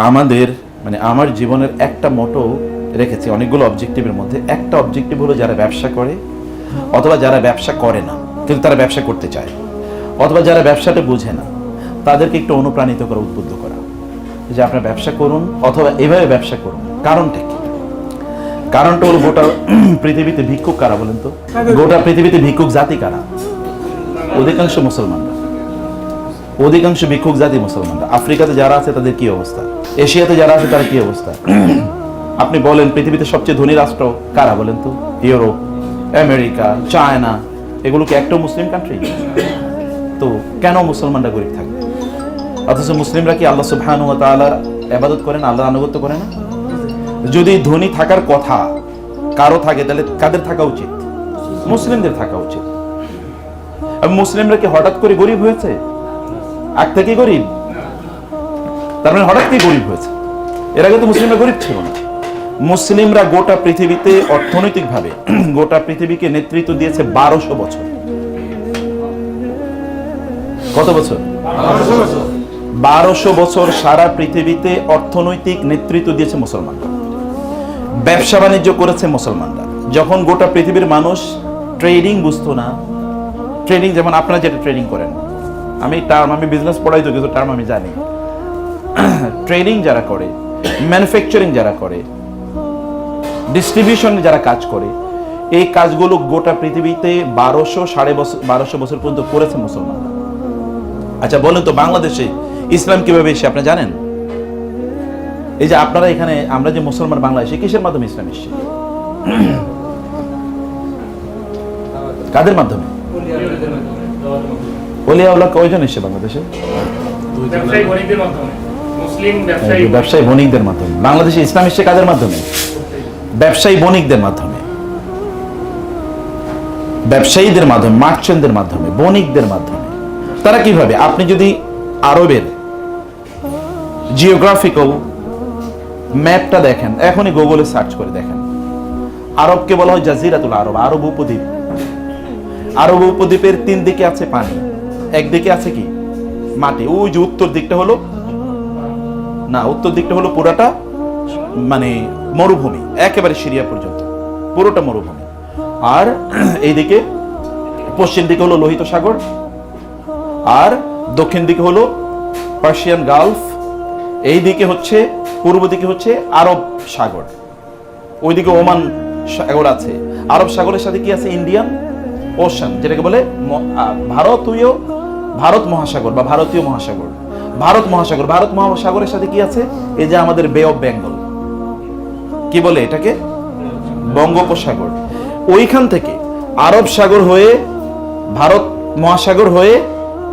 আমাদের মানে আমার জীবনের একটা মোটো রেখেছি, অনেকগুলো অবজেক্টিভের মধ্যে একটা অবজেক্টিভ হলো যারা ব্যবসা করে অথবা যারা ব্যবসা করে না কিন্তু তারা ব্যবসা করতে চায়, অথবা যারা ব্যবসাটা বুঝে না তাদেরকে একটু অনুপ্রাণিত করা, উদ্বুদ্ধ করা যে আপনারা ব্যবসা করুন অথবা এভাবে ব্যবসা করুন। কারণটা কি? কারণটা হলো গোটা পৃথিবীতে ভিক্ষুক কারা বলেন তো? গোটা পৃথিবীতে ভিক্ষুক জাতি কারা? অধিকাংশ মুসলমানরা, অধিকাংশ ভিক্ষুক জাতি মুসলমানরা। আফ্রিকাতে যারা আছে তাদের কি অবস্থা, এশিয়াতে যারা আছে তার কি অবস্থা? আপনি বলেন পৃথিবীতে সবচেয়ে ধনী রাষ্ট্র কারা বলেন তো? ইউরোপ, আমেরিকা, চায়না, এগুলো কি একটা মুসলিম কান্ট্রি? তো কেন মুসলমানরা গরিব থাকবে? অথচ মুসলিমরা কি আল্লাহ সুবহানাহু ওয়া তাআলার ইবাদত করে না, আল্লাহর আনুগত্য করে না? যদি ধনী থাকার কথা কারো থাকে তাহলে কাদের থাকা উচিত? মুসলিমদের থাকা উচিত। মুসলিমরা কি হঠাৎ করে গরিব হয়েছে? আগ থেকে গরিব? তার মানে হঠাৎ করে গরিব হয়েছে? এর আগে তো মুসলিমরা গরিব ছিল না। মুসলিমরা গোটা পৃথিবীতে অর্থনৈতিকভাবে গোটা পৃথিবীকে নেতৃত্ব দিয়েছে 1200 বছর। কত বছর? 1200 বছর সারা পৃথিবীতে অর্থনৈতিক নেতৃত্ব দিয়েছে মুসলমানরা। ব্যবসা বাণিজ্য করেছে মুসলমানরা। যখন গোটা পৃথিবীর মানুষ ট্রেডিং বুঝতো না, ট্রেডিং যেমন আপনারা যেটা ট্রেডিং করেন, আমি বিজনেস পড়াই তো কিছু টার্ম আমি জানি। ট্রেডিং যারা করে, ম্যানুফ্যাকচারিং যারা করে, ডিস্ট্রিবিউশন যারা কাজ করে, এই কাজগুলো গোটা পৃথিবীতে 1200 বছর পর্যন্ত করেছে মুসলমানরা। আচ্ছা বলেন তো বাংলাদেশে ইসলাম কিভাবে এসে আপনি জানেন? এই যে আপনারা এখানে, আমরা যে মুসলমান বাংলাদেশে, কিসের মাধ্যমে ইসলাম এসেছে? কাদের মাধ্যমে? ওলিয়া আল্লাহ কয়জন এসে বাংলাদেশে? ব্যবসায়ী বণিকদের মাধ্যমে। বাংলাদেশে ইসলাম এসেছে কাদের মাধ্যমে? ব্যবসায়ী বণিকদের মাধ্যমে, ব্যবসায়ীদের মাধ্যমে, মার্চেন্টদের মাধ্যমে, বণিকদের মাধ্যমে। তারা কিভাবে? আপনি যদি আরবের জিওগ্রাফিক্যাল ম্যাপটা দেখেন, এখনই গুগলে সার্চ করে দেখেন, আরবকে বলা হয় জাজিরাতুল আরব, আরব উপদ্বীপ। আরব উপদ্বীপের 3 দিকে আছে পানি, একদিকে আছে কি? মাটি। ওই যে উত্তর দিকটা হলো না, উত্তর দিকটা হলো পুরাটা মানে মরুভূমি, একেবারে সিরিয়া পর্যন্ত পুরোটা মরুভূমি। আর এইদিকে পশ্চিম দিকে হলো লোহিত সাগর, আর দক্ষিণ দিকে হলো পার্সিয়ান গালফ, এই দিকে হচ্ছে পূর্ব দিকে হচ্ছে আরব সাগর, ওইদিকে ওমান সাগর আছে। আরব সাগরের সাথে কি আছে? ইন্ডিয়ান ওশান, যেটাকে বলে ভারত মহাসাগর বা ভারতীয় মহাসাগর। ভারত মহাসাগরের সাথে কি আছে? এই যে আমাদের বে অফ বেঙ্গল, কি বলে এটাকে? বঙ্গোপসাগর। ওইখান থেকে আরব সাগর হয়ে, ভারত মহাসাগর হয়ে,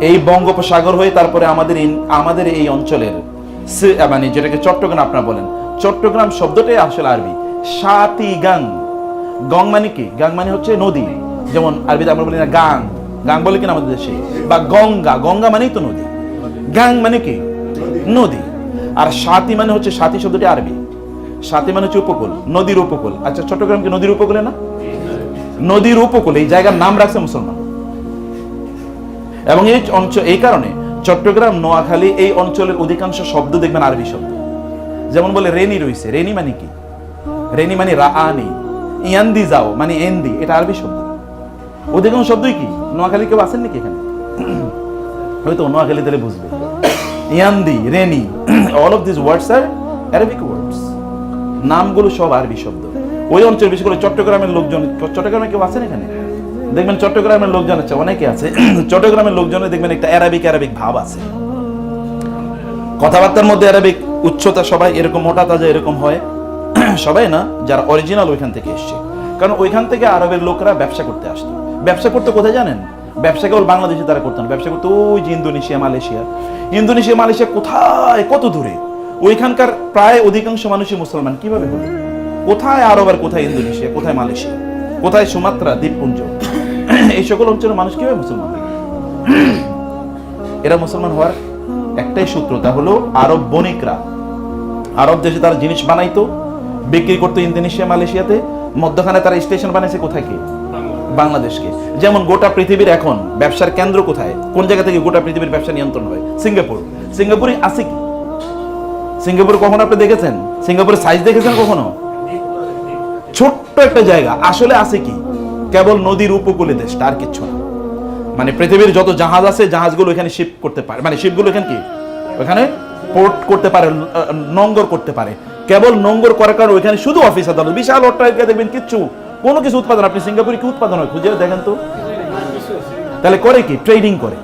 এই বঙ্গোপসাগর হয়ে, তারপরে আমাদের এই অঞ্চলের মানে যেটাকে চট্টগ্রাম আপনারা বলেন, চট্টগ্রাম শব্দটাই আসলে আরবি সাতি গাং। গং মানে কি? গাং মানে হচ্ছে নদী, যেমন আরবিতে আমরা বলি না গাং, গাং বলে কিনা আমাদের দেশে, বা গঙ্গা, গঙ্গা মানেই তো নদী। গাং মানে কি? নদী। আর সাতি মানে হচ্ছে, সাতি শব্দটি আরবি, সাতি মানে হচ্ছে উপকূল, নদীর উপকূল। আচ্ছা চট্টগ্রাম কি নদীর উপকূলে না? নদীর উপকূলে এই জায়গার নাম রাখছে মুসলমান। এবং এই অঞ্চল, এই কারণে চট্টগ্রাম, নোয়াখালী এই অঞ্চলের অধিকাংশ শব্দ দেখবেন আরবি শব্দ। যেমন বলে রেনি রইছে, রেনি মানে কি? রেনি মানে রাআনি। ইয়ান্দি যাও মানে এন্দি, এটা আরবি শব্দ। অধিকাংশ শব্দই কি? নোয়াখালী কেউ আছেন নাকি এখানে? হয়তো নোয়াখালী তাহলে বুঝবে। ইয়ান্দি, রেনি, all of this words are Arabic words. নামগুলো সব আরবি শব্দ। ওই অঞ্চল, বিশেষ করে চট্টগ্রামের লোকজন, চট্টগ্রামে কেউ আছেন এখানে? দেখবেন চট্টগ্রামের লোকজন আছে, অনেকে আছে, চট্টগ্রামের লোকজনে দেখবেন একটা অ্যারাবিক ভাব আছে, কথাবার্তার মধ্যে অ্যারাবিক উচ্চতা। সবাই এরকম মোটা তাজা এরকম হয়? সবাই না, যারা অরিজিনাল ওইখান থেকে এসছে। কারণ ওইখান থেকে আরবের লোকরা ব্যবসা করতে আসতো। ব্যবসা করতে কোথায় জানেন? ব্যবসা কেবল বাংলাদেশে তারা করতেন, ব্যবসা করতে ওই যে ইন্দোনেশিয়া, মালয়েশিয়া কোথায়, কত দূরে। ওইখানকার প্রায় অধিকাংশ মানুষই মুসলমান। কিভাবে হলো? কোথায় আরব আর কোথায় ইন্দোনেশিয়া, কোথায় মালয়েশিয়া, কোথায় সুমাত্রা দ্বীপপুঞ্জ, এই সকল অঞ্চলের মানুষ কিভাবে মুসলমান? এরা মুসলমান হওয়ার একটাই সূত্র, তা হলো আরব বণিকরা আরব দেশে তারা জিনিস বানাইতো, বিক্রি করতো ইন্দোনেশিয়া, মালয়েশিয়াতে। মধ্যখানে তারা স্টেশন বানাইছে কোথায়? কি? বাংলাদেশকে। যেমন গোটা পৃথিবীর এখন ব্যবসার কেন্দ্র কোথায়? কোন জায়গা থেকে গোটা পৃথিবীর ব্যবসা নিয়ন্ত্রণ হয়? সিঙ্গাপুরে আছে কি? সিঙ্গাপুর কখনো আপনি দেখেছেন? সিঙ্গাপুরের সাইজ দেখেছেন কখনো? ছোট্ট একটা জায়গা, আসলে আছে কি কেবল নদীর উপকূলে দেশটা, আর কিচ্ছু না। মানে পৃথিবীর যত জাহাজ আছে জাহাজগুলো এখানে শিপ করতে পারে, মানে শিপগুলো এখানে কি ওখানে পোর্ট করতে পারে, নোঙ্গর করতে পারে। কেবল নোঙ্গর করার কারণে ওইখানে শুধু অফিস আদালত, বিশাল অট্টালিকা দেখবেন, কিচ্ছু কোনো কিছু উৎপাদন। আপনি সিঙ্গাপুরে কি উৎপাদন হয় খুঁজে দেখেন তো। তাহলে করে কি? ট্রেডিং করে।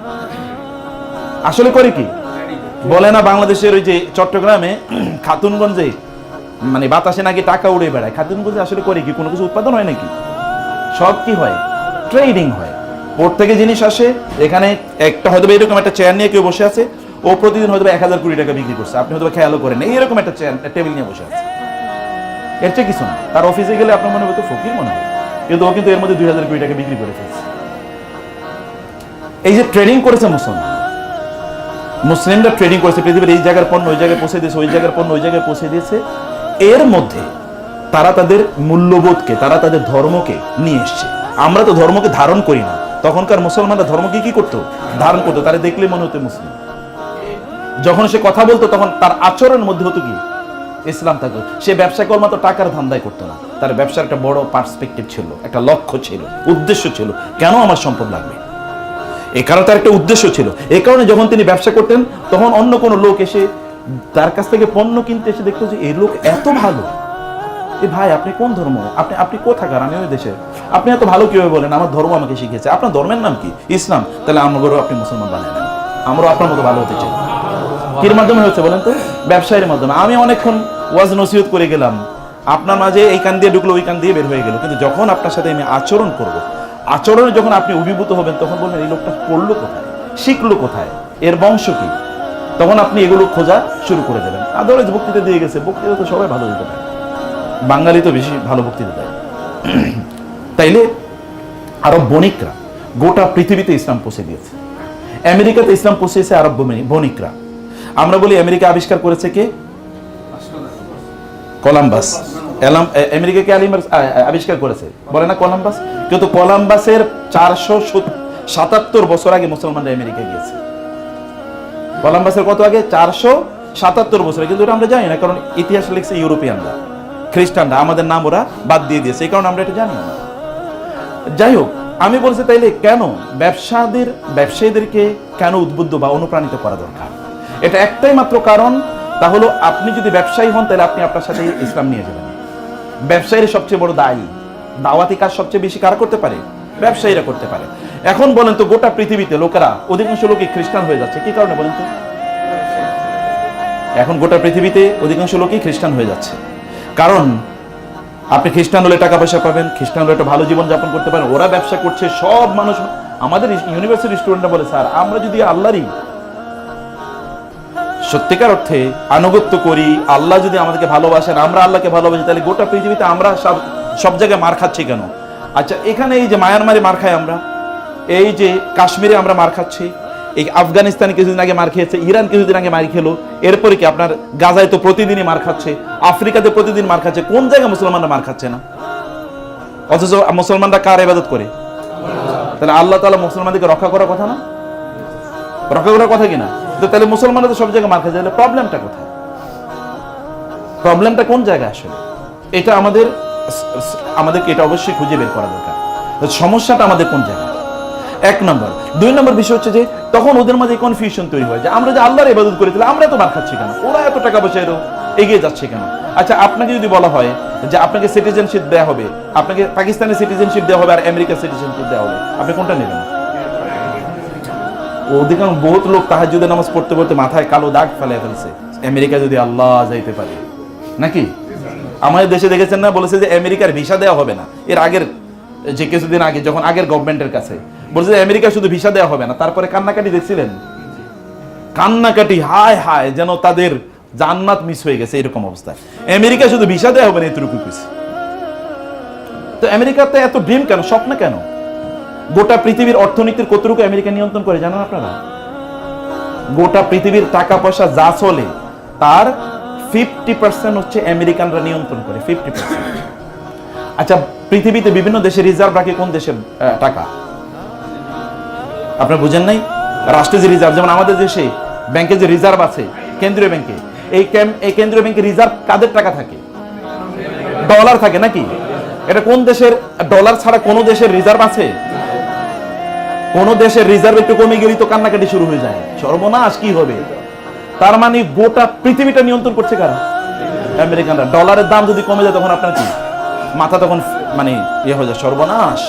আসলে করে কি বলে না, বাংলাদেশের ওই যে চট্টগ্রামে খাতুনগঞ্জে মানে বাতাসে নাকি টাকা উড়ে বেড়ায়, খাতুনগঞ্জে আসলে করে কি? কোনো কিছু উৎপাদন হয় নাকি? সব কি হয়? ট্রেডিং হয়। পোর্ট থেকে জিনিস আসে, এখানে একটা হয়তো এরকম একটা চেয়ার নিয়ে কেউ বসে আছে, ও প্রতিদিন হয়তো 1000 কোটি টাকা বিক্রি করছে, আপনি হয়তো খেয়ালও করেন এইরকম একটা চেয়ার টেবিল নিয়ে বসে আছে। এর চেয়ে কিছু না। তার অফিসে গেলে আপনার মনে হতো ফকির মনে হয়, কিন্তু ও কিন্তু এর মধ্যে 2000 কোটি টাকা বিক্রি করে ফেলছে। এই যে ট্রেডিং করেছে মুসলিমরা ট্রেডিং করেছে, পৃথিবীর এই জায়গার পণ্য ওই জায়গায় পৌঁছে দিয়েছে, ওই জায়গার পণ্য ওই জায়গায় পৌঁছে দিয়েছে। এর মধ্যে তারা তাদের মূল্যবোধকে, তারা তাদের ধর্মকে নিয়ে এসছে। আমরা তো ধর্মকে ধারণ করি না। তখনকার মুসলমানরা ধর্মকে কি করতো? ধারণ করতো। তারা দেখলে মনে হতো মুসলিম। যখন সে কথা বলতো তখন তার আচরণের মধ্যে হতো কি? ইসলাম থাকতো। সে ব্যবসা কেবলমাত্র টাকার ধান্দায় করতো না, তার ব্যবসার একটা বড় পার্সপেক্টিভ ছিল, একটা লক্ষ্য ছিল, উদ্দেশ্য ছিল। কেন আমার সম্পদ লাগবে, এই কারণে তার একটা উদ্দেশ্য ছিল। এই কারণে যখন তিনি ব্যবসা করতেন তখন অন্য কোনো লোক এসে তার কাছ থেকে পণ্য কিনতে এসে দেখতো যে এই লোক এত ভালো, এই ভাই আপনি কোন ধর্ম, আপনি কোথাকার? আমি ওই দেশের। আপনি এত ভালো কিভাবে বলেন? আমার ধর্ম আমাকে শিখিয়েছে। আপনার ধর্মের নাম কি? ইসলাম। তাহলে আমাদেরও আপনি মুসলমান বানিয়ে নেন, আমরাও আপনার মতো ভালো হতে চাই। কির মাধ্যমে হচ্ছে বলেন তো? ব্যবসায়ের মাধ্যমে। আমি অনেকক্ষণ ওয়াজ নসিহত করে গেলাম, আপনার মাঝে এই কান দিয়ে ঢুকলো ওই কান দিয়ে বের হয়ে গেল, কিন্তু যখন আপনার সাথে আমি আচরণ করব, আচরণে যখন আপনি অভিভূত হবেন তখন বলবেন এই লোকটা পড়লো কোথায়, শিখলো কোথায়, এর বংশ কি, তখন আপনি এগুলো খোঁজা শুরু করে দেবেন। আদারওয়াইজ বক্তৃতা দিয়ে গেছে, বক্তৃতা তো সবাই ভালো দিতে পারে, বাঙালি তো বেশি ভালো বক্তৃতা দেয়। তাইলে আরব বণিকরা গোটা পৃথিবীতে ইসলাম পৌঁছে দিয়েছে। আমেরিকাতে ইসলাম পৌঁছেছে আরব বণিকরা। আমরা বলি আমেরিকা আবিষ্কার করেছে কে? কলম্বাস। আমেরিকাকে আবিষ্কার করেছে বলে না কলম্বাস, কিন্তু কলম্বাসের 477 বছর আগে মুসলমানরা আমেরিকা গিয়েছে। কলম্বাসের কত আগে? 477 বছর। কিন্তু এটা আমরা জানি না, কারণ ইতিহাস লিখছে ইউরোপিয়ানরা, খ্রিস্টানরা। আমাদের নাম ওরা বাদ দিয়ে দিয়েছে, এই কারণে আমরা এটা জানি না। যাই হোক, আমি বলছি তাইলে কেন ব্যবসায়ীদেরকে কেন উদ্বুদ্ধ বা অনুপ্রাণিত করা দরকার? এটা একটাই মাত্র কারণ, তা হলো আপনি যদি ব্যবসায়ী হন তাহলে আপনি আপনার সাথে ইসলাম নিয়ে যাবেন। ব্যবসায়ীর সবচেয়ে বড় দায়ী, দাওয়াতি কাজ সবচেয়ে বেশি কারা করতে পারে? ব্যবসায়ীরা করতে পারে। এখন বলেন তো, গোটা পৃথিবীতে লোকেরা, অধিকাংশ লোকই খ্রিস্টান হয়ে যাচ্ছে, কি কারণে বলেন তো? এখন গোটা পৃথিবীতে অধিকাংশ লোকই খ্রিস্টান হয়ে যাচ্ছে, কারণ আপনি খ্রিস্টান হলে টাকা পয়সা পাবেন, খ্রিস্টান হলে একটা ভালো জীবন যাপন করতে পারেন। ওরা ব্যবসা করছে, সব মানুষ। আমাদের ইউনিভার্সিটি স্টুডেন্টরা বলে, স্যার আমরা যদি আল্লাহরই সত্যিকার অর্থে আনুগত্য করি, আল্লাহ যদি আমাদেরকে ভালোবাসেন, আমরা আল্লাহকে ভালোবাসি, তাহলে গোটা পৃথিবীতে আমরা সব জায়গায় মার খাচ্ছি কেন? আচ্ছা, এখানে এই যে মায়ানমারে মার খাই আমরা, এই যে কাশ্মীরে আমরা মার খাচ্ছি, এই আফগানিস্তানে কিছুদিন আগে মার খেয়েছে, ইরান কিছুদিন আগে মার খেলো, এরপরে কি আপনার গাজায় তো প্রতিদিনই মার খাচ্ছে, আফ্রিকাতে প্রতিদিন মার খাচ্ছে। কোন জায়গায় মুসলমানরা মার খাচ্ছে না? অথচ মুসলমানরা কার ইবাদত করে? তাহলে আল্লাহ তাআলা মুসলমানদেরকে রক্ষা করার কথা না? রক্ষা করার কথা কিনা? তো তাহলে মুসলমানরা তো সব জায়গায় মার খাচ্ছে, তাহলে প্রবলেমটা কোথায়? প্রবলেমটা কোন জায়গায় আসলে? এটা আমাদেরকে এটা অবশ্যই খুঁজে বের করা দরকার, সমস্যাটা আমাদের কোন জায়গায়। 1 নম্বর। 2 নম্বর বিষয় হচ্ছে যে তখন ওদের মাঝে কনফিউশন তৈরি হয় যে আমরা যে আল্লাহর ইবাদত করি, তাহলে আমরা তো মার খাচ্ছি কেন, ওরা এত টাকা পয়সা এগিয়ে যাচ্ছে কেন? আচ্ছা, আপনাকে যদি বলা হয় যে আপনাকে সিটিজেনশিপ দেওয়া হবে, আপনাকে পাকিস্তানের সিটিজেনশিপ দেওয়া হবে আর আমেরিকার সিটিজেনশিপ দেওয়া হবে, আপনি কোনটা নেবেন? অধিকাংশ বহুত লোক তাহাজ্জুদের নামাজ পড়তে পড়তে মাথায় কালো দাগ ফেলে ফেলছে, আমেরিকা যদি আল্লাহ যাইতে পারে। নাকি আমাদের দেশে দেখেছেন না, বলেছে যে আমেরিকার ভিসা দেওয়া হবে না। এর আগের যে কিছুদিন আগে যখন আগের গভর্নমেন্টের কাছে বলছে যে আমেরিকা শুধু ভিসা দেওয়া হবে না, তারপরে কান্নাকাটি দেখছিলেন, কান্নাকাটি, হায় হায়, যেন তাদের জান্নাত মিস হয়ে গেছে এরকম অবস্থা। আমেরিকা শুধু ভিসা দেওয়া হবে না, এতটুকু কিছু। তো আমেরিকাতে এত ড্রিম কেন, স্বপ্ন কেন? গোটা পৃথিবীর অর্থনীতির কতটুকু আমেরিকা নিয়ন্ত্রণ করে জানেন আপনারা? গোটা পৃথিবীর টাকা পয়সা যা চলে তার 50% হচ্ছে আমেরিকানরা নিয়ন্ত্রণ করে, 50%। আচ্ছা, পৃথিবীতে বিভিন্ন দেশে রিজার্ভ রাখে কোন দেশের টাকা? আপনারা বুঝেন নাই? রাষ্ট্রের যে রিজার্ভ, যেমন আমাদের দেশে ব্যাংকে যে রিজার্ভ আছে, কেন্দ্রীয় ব্যাংকে, এই কেন্দ্রীয় ব্যাংকের রিজার্ভ কাদের টাকা থাকে? ডলার থাকে নাকি? এটা কোন দেশের ডলার ছাড়া কোন দেশের রিজার্ভ আছে? কোন দেশের রিজার্ভ একটু কমে গেলেই তো কান্নাকাটি শুরু হয়ে যায়, সর্বনাশ কি হবে। তার মানে গোটা পৃথিবীটা নিয়ন্ত্রণ করছে কারা? আমেরিকানরা। ডলারের দাম যদি কমে যায় তখন আপনার কি মাথা তখন মানে ইয়ে হয়ে যায়, সর্বনাশ।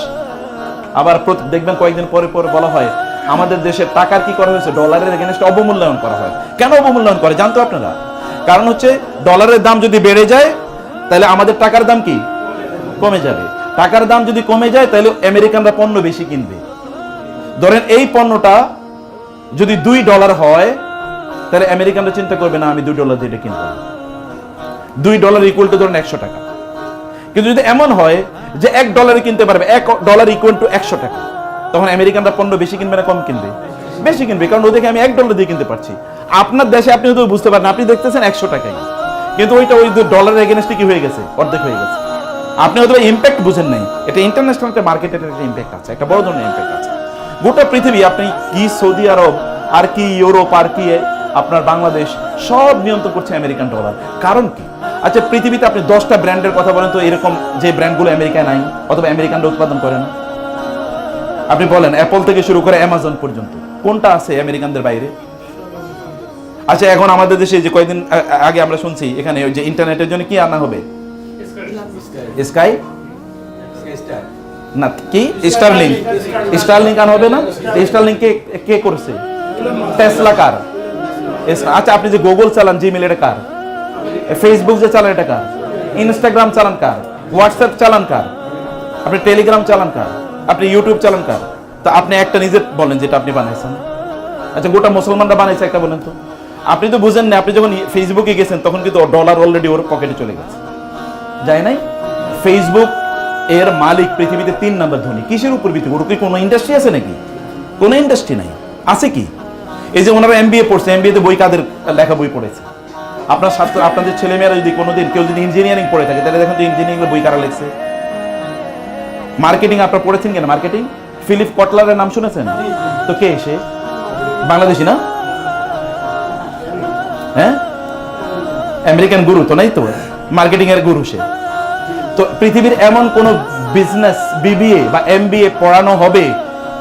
আবার দেখবেন কয়েকদিন পরে পরে বলা হয় আমাদের দেশের টাকার কি করা হয়েছে, ডলারের এগেইনস্টে অবমূল্যায়ন করা হয়। কেন অবমূল্যায়ন করে জানতো আপনারা? কারণ হচ্ছে ডলারের দাম যদি বেড়ে যায় তাহলে আমাদের টাকার দাম কি কমে যাবে। টাকার দাম যদি কমে যায় তাহলে আমেরিকানরা পণ্য বেশি কিনবে। ধরেন এই পণ্যটা যদি $2 হয় তাহলে আমেরিকানরা চিন্তা করবে না আমি $2 দিয়ে এটা কিনবো। $2 ইকুয়াল টু ধরেন 100 টাকা। কিন্তু যদি এমন হয় যে $1 কিনতে পারবে, $1 ইকুয়াল টু 100 টাকা, তখন আমেরিকানরা পণ্য বেশি কিনবে না কম কিনবে? বেশি কিনবে, কারণ ওদেরকে আমি $1 দিয়ে কিনতে পারছি। আপনার দেশে আপনি হয়তো বুঝতে পারেন, আপনি দেখতেছেন 100 টাকায়, কিন্তু ওইটা ওই ডলারের এগেইনস্টে কি হয়ে গেছে, অর্ধেক হয়ে গেছে। আপনি হয়তো ইম্প্যাক্ট বুঝেন নাই। এটা ইন্টারন্যাশনাল একটা মার্কেটের একটা ইম্প্যাক্ট আছে, একটা বড় ধরনের ইম্প্যাক্ট আছে। গোটা পৃথিবী, আপনি কি সৌদি আরব আর কি ইউরোপ আর কি আপনার বাংলাদেশ সব নিয়ন্ত্রণ করছে আমেরিকান ডলার। কারণ কি? আচ্ছা, পৃথিবীতে আপনি 10টা ব্র্যান্ডের কথা বলেন তো, এরকম যে ব্র্যান্ডগুলো আমেরিকায় নাই অথবা আমেরিকানরা উৎপাদন করে না। আপনি বলেন অ্যাপল থেকে শুরু করে অ্যামাজন পর্যন্ত কোনটা আছে আমেরিকানদের বাইরে? আচ্ছা, এখন আমাদের দেশে যে কয়েকদিন আগে আমরা শুনছি এখানে যে ইন্টারনেটের জন্য কি আনা হবে, স্কাই না কি স্টারলিংক, স্টারলিংক আনা হবে না? স্টারলিংক কে করেছে? টেসলা কার? আচ্ছা, আপনি যে গুগল চালান, জিমেল, এটা কার? ফেসবুক যে চালান এটা কার? ইনস্টাগ্রাম চালান কার? হোয়াটসঅ্যাপ চালান কার? আপনি টেলিগ্রাম চালান কার? আপনি ইউটিউব চালান কার? তা আপনি একটা নিজে বলেন যেটা আপনি বানাইছেন। আচ্ছা, গোটা মুসলমানরা বানাইছে একটা বলেন তো। আপনি তো বুঝেন না, আপনি যখন ফেসবুকে গেছেন তখন কিন্তু ডলার অলরেডি ওর পকেটে চলে গেছে, যায় নাই? ফেসবুক এর মালিক পৃথিবীতে 3 নম্বর ধনী। কিসের উপর ভিত্তি? ওর কি কোনো ইন্ডাস্ট্রি আছে নাকি? কোনো ইন্ডাস্ট্রি নাই। আছে কি? এই যে ওনারা এমবিএ পড়ছে, এমবিএ বই কাদের লেখা বই পড়েছে? আপনার ছাত্র, আপনাদের ছেলেমেয়েরা যদি কোনোদিন কেউ যদি ইঞ্জিনিয়ারিং পড়ে থাকে তাহলে দেখেন তো ইঞ্জিনিয়ারিং বই কারা লিখছে। মার্কেটিং আপনারা পড়েছেন কেন? মার্কেটিং ফিলিপ কটলারের নাম শুনেছেন তো? কে সে? বাংলাদেশি না? হ্যাঁ, আমেরিকান গুরু তো নাই তো, মার্কেটিং এর গুরু সে তো। পৃথিবীর এমন কোন বিজনেস বিবিএ বা এমবিএ পড়ানো হবে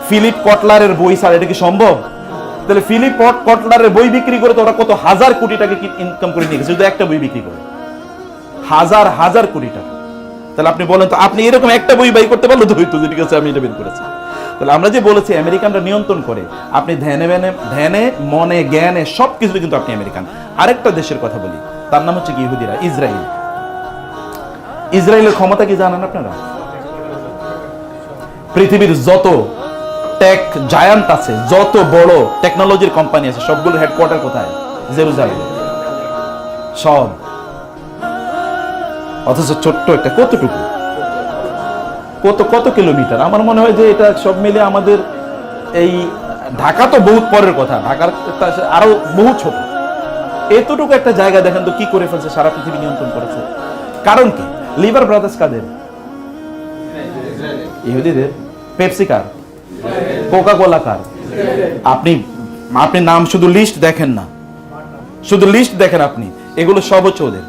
ফিলিপ কটলারের বই ছাড়া? এটা কি সম্ভব? তাহলে ফিলিপ কটলারের বই বিক্রি করে তো ওরা কত হাজার কোটি টাকা ইনকাম করে নিয়ে গেছে, শুধু একটা বই বিক্রি করে হাজার হাজার কোটি টাকা। তাহলে আপনি বলেন তো, আপনি এরকম একটা বই বাই করতে পারলো তো? ঠিক আছে, আমি এটা বের করেছি। তাহলে আমরা যে বলেছি আমেরিকানরা নিয়ন্ত্রণ করে, আপনি ধ্যানে মনে জ্ঞানে সবকিছু কিন্তু আপনি আমেরিকান। আরেকটা দেশের কথা বলি, তার নাম হচ্ছে কি ইহুদিরা, ইসরায়েল। ইসরায়েলের ক্ষমতা কি জানেন আপনারা? পৃথিবীর যত টেক জায়ান্ট আছে, যত বড় টেকনোলজির কোম্পানি আছে, সবগুলোর হেডকোয়ার্টার কোথায়? জেরুজালেমে। সব। অথচ ছোট্ট একটা, কতটুকু, কত কিলোমিটার? আমার মনে হয় যে এটা সব মিলে আমাদের এই ঢাকা তো বহুত পরের কথা, ঢাকার আরো বহু ছোট। এতটুকু একটা জায়গা দেখেন তো কি করে ফেলছে, সারা পৃথিবী নিয়ন্ত্রণ করেছে। কারণ কি? লিভার ব্রাদার্স কাদের? ইহুদিদের। পেপসি কার? কোকা কোলা কার? আপনি নাম শুধু লিস্ট দেখেন না, শুধু লিস্ট দেখেন আপনি, এগুলো সব হচ্ছে ওদের।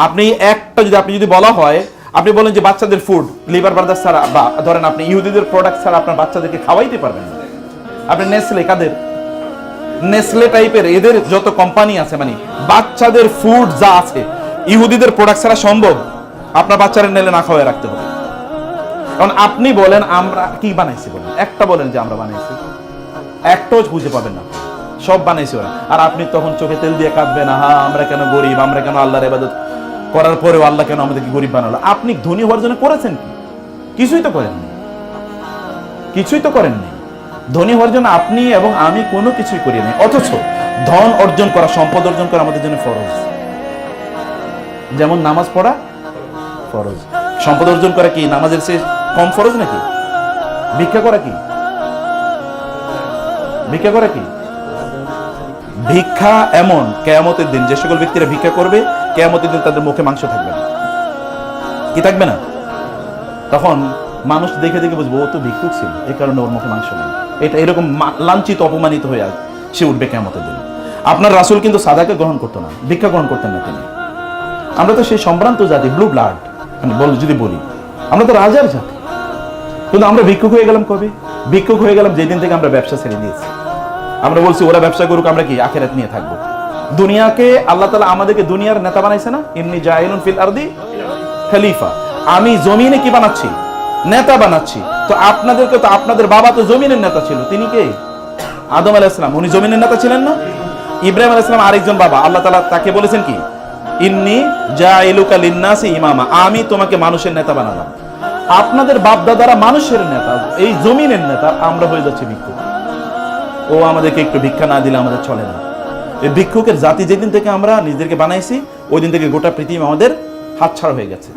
আপনি একটা আপনি যদি বলা হয়, আপনি বলেন যে বাচ্চাদের ফুড লিভার ব্রাদার্স ছাড়া, বা ধরেন আপনি ইহুদিদের প্রোডাক্ট ছাড়া আপনার বাচ্চাদেরকে খাওয়াইতে পারবেন না। আপনি নেসলে, কাদের? নেসলে টাইপের এদের যত কোম্পানি আছে, মানে বাচ্চাদের ফুড যা আছে ইহুদিদের প্রোডাক্ট ছাড়া সম্ভব? আপনার বাচ্চারা নেলে না খাওয়াই রাখতে হবে। কারণ আপনি বলেন আমরা কি বানাইছি, বলেন একটা, বলেন যে আমরা বানাইছি, একটাও খুঁজে পাবেন না, সব বানাইছি ওরা। আর আপনি তখন চোখে তেল দিয়ে কাঁদবেন, হ্যাঁ আমরা কেন গরিব, আমরা কেন আল্লাহর ইবাদত করার পরেও আল্লাহ কেন আমাদেরকে গরিব বানালো? আপনি ধনী হওয়ার জন্য করেছেন কি? কিছুই তো করেননি, কিছুই তো করেননি। ধনী হওয়ার জন্য আপনি এবং আমি কোনো কিছুই করি নাই। অথচ ধন অর্জন করা, সম্পদ অর্জন করা আমাদের জন্য ফরজ। যেমন নামাজ পড়া ফরজ, সম্পদ অর্জন করা কি নামাজের চেয়ে কম ফরজ নাকি? ভিক্ষা করা কি? ভিক্ষা করা কি? ভিক্ষা এমন কিয়ামতের দিন যে সকল ব্যক্তিরা ভিক্ষা করবে, কিয়ামতের দিন তাদের মুখে মাংস থাকবে না। কি থাকবে না? তখন মানুষ দেখে দেখে বুঝবো ও তো ভিক্ষুক ছিল, এই কারণে ওর মুখে মাংস নেই। এটা এরকম লাঞ্ছিত অপমানিত হয়ে সে উঠবে কিয়ামতের দিন। আপনার রাসূল কিন্তু সাদাকে গ্রহণ করতো না, ভিক্ষা গ্রহণ করতেন না তিনি। আমরা তো সেই সম্ভ্রান্ত জাতি, ব্লু ব্লাড, যদি বলি আমরা তো রাজার জাতি, কিন্তু আমরা ভিক্ষুক হয়ে গেলাম কবে? ভিক্ষুক হয়ে গেলাম যেদিন থেকে আমরা ব্যবসা ছেড়ে দিয়েছি। আমরা বলছি ওরা ব্যবসা করুক, আমরা কি আখিরাত নিয়ে থাকবো। দুনিয়াকে আল্লাহ তাআলা আমাদেরকে দুনিয়ার নেতা বানাইছে না, ইন্নী জাইলুন ফিল আরদি খলিফা, আমি জমিনে কি বানাচ্ছি? নেতা বানাচ্ছি। তো আপনাদেরকে তো, আপনাদের বাবা তো জমিনের নেতা ছিল, তিনি কে? আদম আলাইহিস সালাম, উনি জমিনের নেতা ছিলেন না? ইব্রাহিম আলাইহিস সালাম আরেকজন বাবা, আল্লাহ তাআলা তাকে বলেছেন কি, ইন্নী জাইলুকা লিন্নাসি ইমামা, আমি তোমাকে মানুষের নেতা বানালাম। আপনাদের বাপ দাদারা মানুষের নেতা, এই জমিনের নেতা, আমরা হয়ে যাচ্ছি ভিক্ষুক। ও আমাদেরকে একটু ভিক্ষা না দিলে আমাদের চলে না। এই ভিক্ষুকের জাতি যেদিন থেকে আমরা নিজেদেরকে বানাইছি, ওই দিন থেকে গোটা পৃথিবী আমাদের হাতছাড়া হয়ে গেছে।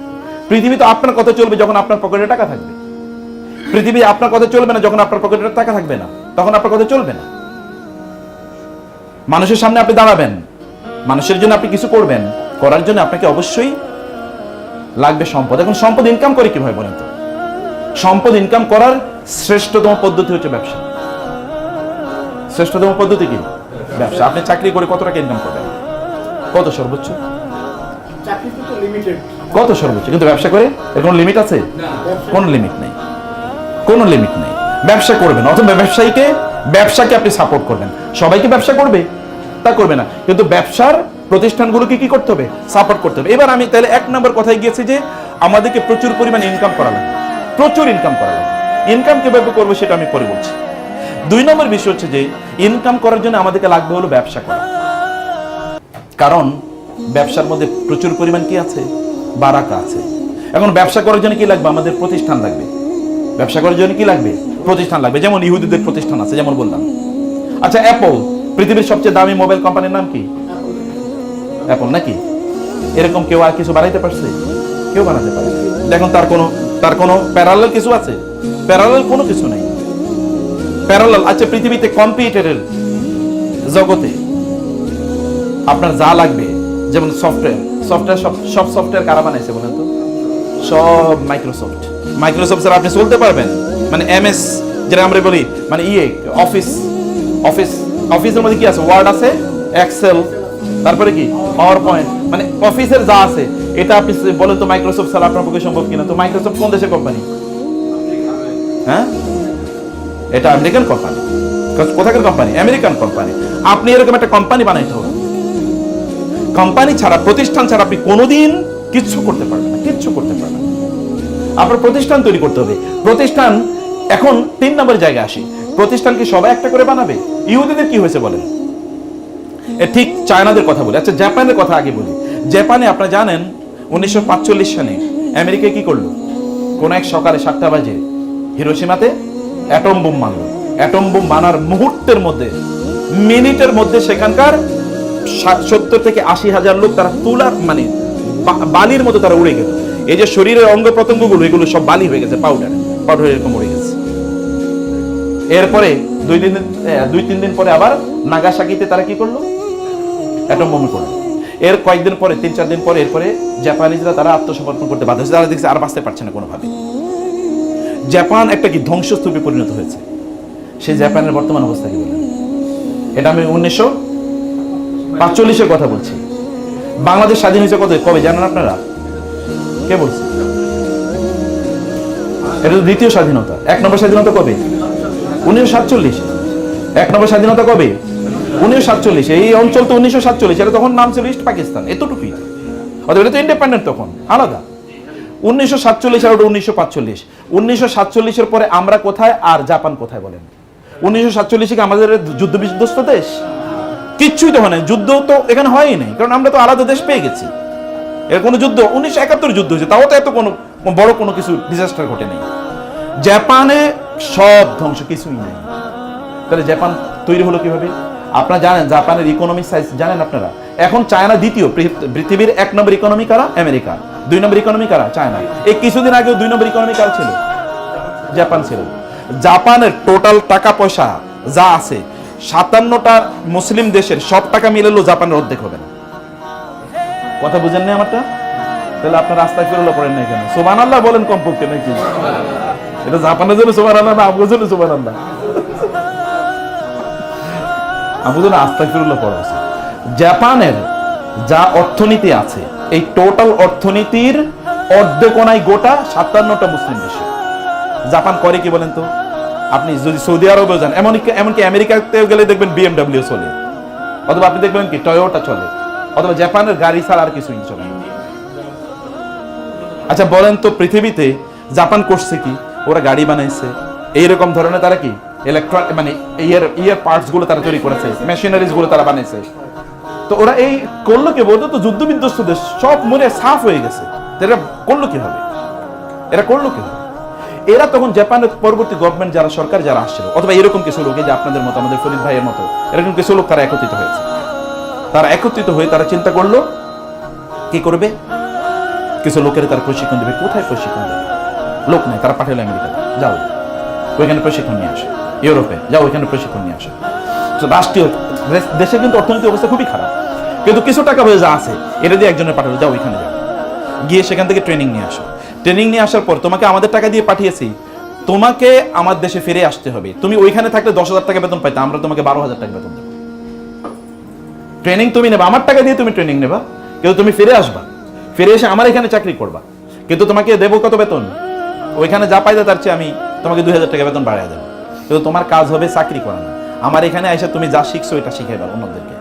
পৃথিবী তো আপনার কথা চলবে যখন আপনার পকেটে টাকা থাকবে। পৃথিবী আপনার কথা চলবে না যখন আপনার পকেটে টাকা থাকবে না, তখন আপনার কথা চলবে না। মানুষের সামনে আপনি দাঁড়াবেন, মানুষের জন্য আপনি কিছু করবেন, করার জন্য আপনাকে অবশ্যই লাগবে সম্পদ। এখন সম্পদ ইনকাম করে কিভাবে বলেন তো? সম্পদ ইনকাম করার শ্রেষ্ঠতম পদ্ধতি হচ্ছে ব্যবসা। শ্রেষ্ঠতম পদ্ধতি কি? ব্যবসা। আপনি চাকরি করে কত টাকা ইনকাম করবেন? কত সর্বোচ্চ? কত সর্বোচ্চ? কিন্তু ব্যবসা করে এর কোনো লিমিট আছে? কোনো লিমিট নেই, কোনো লিমিট নেই। ব্যবসা করবেন, অথবা ব্যবসাকে আপনি সাপোর্ট করবেন। সবাইকে ব্যবসা করবে তা করবে না, কিন্তু ব্যবসার প্রতিষ্ঠানগুলোকে কি করতে হবে? সাপোর্ট করতে হবে। এবার আমি তাহলে 1 নম্বর কথায় গিয়েছি যে আমাদেরকে প্রচুর পরিমাণে ইনকাম করা লাগবে, প্রচুর ইনকাম করা লাগবে। ইনকাম কিভাবে করবো সেটা আমি পরে বলছি। 2 নম্বর বিষয় হচ্ছে যে ইনকাম করার জন্য আমাদেরকে লাগবে হলো ব্যবসা করা। কারণ ব্যবসার মধ্যে প্রচুর পরিমাণ কি আছে? বারাকা আছে। এখন ব্যবসা করার জন্য কি লাগবে? আমাদের প্রতিষ্ঠান লাগবে। ব্যবসা করার জন্য কি লাগবে? প্রতিষ্ঠান লাগবে। যেমন ইহুদিদের প্রতিষ্ঠান আছে, যেমন বললাম। আচ্ছা, অ্যাপল পৃথিবীর সবচেয়ে দামি মোবাইল কোম্পানির নাম কি? অ্যাপল নাকি? এরকম কেউ আর কিছু বানাইতে পারছে? কেউ বানাতে পারে। দেখুন তার কোনো প্যারালাল কিছু আছে? প্যারালাল কোনো কিছু নাই। প্যারালাল আচ্ছা, পৃথিবীতে কম্পিউটারের জগতে আপনার যা লাগবে, যেমন সফটওয়্যার সব সফটওয়্যার কারা বানাইছে বলেন তো? সব মাইক্রোসফট স্যার আপনি চলতে পারবেন। মানে এমএস যেটা আমরা বলি, মানে অফিসের মধ্যে কি আছে? ওয়ার্ড আছে, এক্সেল, তারপরে কি পাওয়ার পয়েন্ট, মানে অফিসের যা আছে এটা আপনি বলেন তো মাইক্রোসফট স্যার আপনার পক্ষে সম্ভব কিনা? তো মাইক্রোসফট কোন দেশের কোম্পানি? হ্যাঁ, এটা আমেরিকান কোম্পানি। কোথাকার কোম্পানি? American company. আপনি এরকম একটা কোম্পানি বানাইতে হবে। কোম্পানি ছাড়া, প্রতিষ্ঠান ছাড়া আপনি কোনোদিন কিচ্ছু করতে পারবেন না, কিচ্ছু করতে পারবেন না। আপনার প্রতিষ্ঠান তৈরি করতে হবে। প্রতিষ্ঠান, এখন 3 নম্বর জায়গায় আসি। প্রতিষ্ঠান কি সবাই একটা করে বানাবে? ইহুদিদের কি হয়েছে বলেন? ঠিক চায়নাদের কথা বলি। আচ্ছা, জাপানের কথা আগে বলি। জাপানে আপনারা জানেন 1945 সালে আমেরিকা কি করলো? কোন এক সকালে 7টা বাজে হিরোশিমাতে অ্যাটম বোম মারলো। অ্যাটম বোম মারার মুহূর্তের মধ্যে, মিনিটের মধ্যে সেখানকার 70 থেকে 80 হাজার লোক তারা তুলার মানে বালির মতো তারা উড়ে গেল। এই যে শরীরের অঙ্গ প্রত্যঙ্গগুলো, এগুলো সব বালি হয়ে গেছে, পাউডার এরকম উড়ে গেছে। এরপরে 2-3 দিন পরে আবার নাগাসাকিতে তারা কি করলো? অ্যাটম বোম করলো। এর কয়েকদিন পরে, 3-4 দিন পরে, এরপরে জাপানিজরা তারা আত্মসমর্পণ করতে বাধ্য হয়েছে। তারা দেখছে আর বাঁচতে পারছে না কোনোভাবে। জাপান একটা কি ধ্বংসস্তূপে পরিণত হয়েছে। সেই জাপানের বর্তমান অবস্থা কি বলেন? এটা আমি 1945-এর কথা বলছি। বাংলাদেশ স্বাধীন হয়েছে কবে জানেন আপনারা? কে বলছে? এটা তো দ্বিতীয় স্বাধীনতা। 1 নম্বর স্বাধীনতা কবে? 1947। 1 নম্বর স্বাধীনতা কবে? 1947। এই অঞ্চল তো 1947, এটা তখন নাম ছিল ইস্ট পাকিস্তান, এতটুকুই। অথবা এটা তো ইন্ডিপেন্ডেন্ট, তখন আলাদা। 1947 আর 1945। 1947-এর পরে আমরা কোথায় আর জাপান কোথায় বলেন? 1947 কি আমাদের যুদ্ধ বিধ্বস্ত দেশ? কিচ্ছুই তো হয় না, যুদ্ধ তো এখানে হয়ই নাই, কারণ আমরা তো আলাদা দেশ পেয়ে গেছি। এর কোনো যুদ্ধ 1971 যুদ্ধ হয়েছে, তাও তো এত কোনো বড় কোনো কিছু ডিজাস্টার ঘটে নেই। জাপানে সব ধ্বংস, কিছুই নেই। তাহলে জাপান তৈরি হলো কিভাবে? আপনারা জানেন জাপানের ইকোনমিক সাইজ জানেন আপনারা? এখন চায়না দ্বিতীয়, পৃথিবীর 1 নম্বর ইকোনমি কারা? আমেরিকা। 2 নম্বর ইকোনমি কারা? চায়না। এই কিছুদিন আগেও 2 নম্বর ইকোনমি কারা ছিল? জাপান ছিল। জাপানের টোটাল টাকা পয়সা যা আছে 57টা মুসলিম দেশের সব টাকা মিলেলেও জাপানের অর্ধেক হবে না। কথা বুঝেন না আমারটা? তাহলে আপনার রাস্তায় ফিরলো পড়েন না কেন? সুবহানাল্লাহ বলেন কমপক্ষে নাকি? এটা জাপানের জন্য সুবহানাল্লাহ না আপনার জন্য সুবহানাল্লাহ? আমাদের আস্তাগফিরুল্লাহ পড়া উচিত। জাপানের যা অর্থনীতি আছে, এই টোটাল অর্থনীতির অর্ধেকোনায় গোটা 57টা মুসলিম দেশে। জাপান করে কি বলেন তো? আপনি যদি সৌদি আরবেও যান, এমনকি আমেরিকাতেও গেলে দেখবেন BMW চলে, অথবা আপনি দেখবেন কি টয়োটা চলে, অথবা জাপানের গাড়ি ছাড়া আর কিছুই চলে। আচ্ছা বলেন তো, পৃথিবীতে জাপান করছে কি? ওরা গাড়ি বানাইছে, এইরকম ধরনের তারা কি ইলেকট্রনিক মানে ইয়ার পার্টস গুলো তারা তৈরি করেছে, মেশিনারিজ গুলো তারা বানাইছে। তো ওরা এই করলো কি? বলতো তো যুদ্ধ বিধ্বস্ত দেশ, সব মনে সাফ হয়ে গেছে। এরা করলো কি হবে? এরা করলো কি হবে? এরা তখন জাপানের পরবর্তী গভর্নমেন্ট যারা সরকার যারা আসছিল, অথবা এরকম কিছু লোক, যে আপনাদের মতো আমাদের ফরিদ ভাইয়ের মতো এরকম কিছু লোক তারা একত্রিত হয়েছে। তারা একত্রিত হয়ে তারা চিন্তা করলো কি করবে। কিছু লোকের তারা প্রশিক্ষণ দেবে। কোথায় প্রশিক্ষণ দেবে? লোক নাই, তারা পাঠালো আমেরিকা, যাও ওইখানে প্রশিক্ষণ নিয়ে আসে। ইউরোপে যাও, ওইখানে প্রশিক্ষণ নিয়ে আসে। রাষ্ট্রীয় দেশে কিন্তু অর্থনৈতিক অবস্থা খুবই খারাপ, কিন্তু কিছু টাকা হয়ে যা আছে এটা দিয়ে একজনের পাঠালো, যাও ওইখানে যাও, গিয়ে সেখান থেকে ট্রেনিং নিয়ে আসো। ট্রেনিং নিয়ে আসার পর তোমাকে আমাদের টাকা দিয়ে পাঠিয়েছি, তোমাকে আমার দেশে ফিরে আসতে হবে। তুমি ওইখানে থাকলে 10,000 টাকা বেতন পাইতে, আমরা তোমাকে 12,000 টাকা বেতন দেবো। ট্রেনিং তুমি নেবা, আমার টাকা দিয়ে তুমি ট্রেনিং নেবা, কিন্তু তুমি ফিরে আসবা, ফিরে এসে আমার এখানে চাকরি করবা, কিন্তু তোমাকে দেবো কত বেতন? ওইখানে যা পাইতে তার চেয়ে আমি তোমাকে 2,000 টাকা বেতন বাড়াই দেবো। কিন্তু তোমার কাজ হবে চাকরি করা না, আমার এখানে এসে তুমি যা শিখছো এটা শিখাইবা অন্যদেরকে।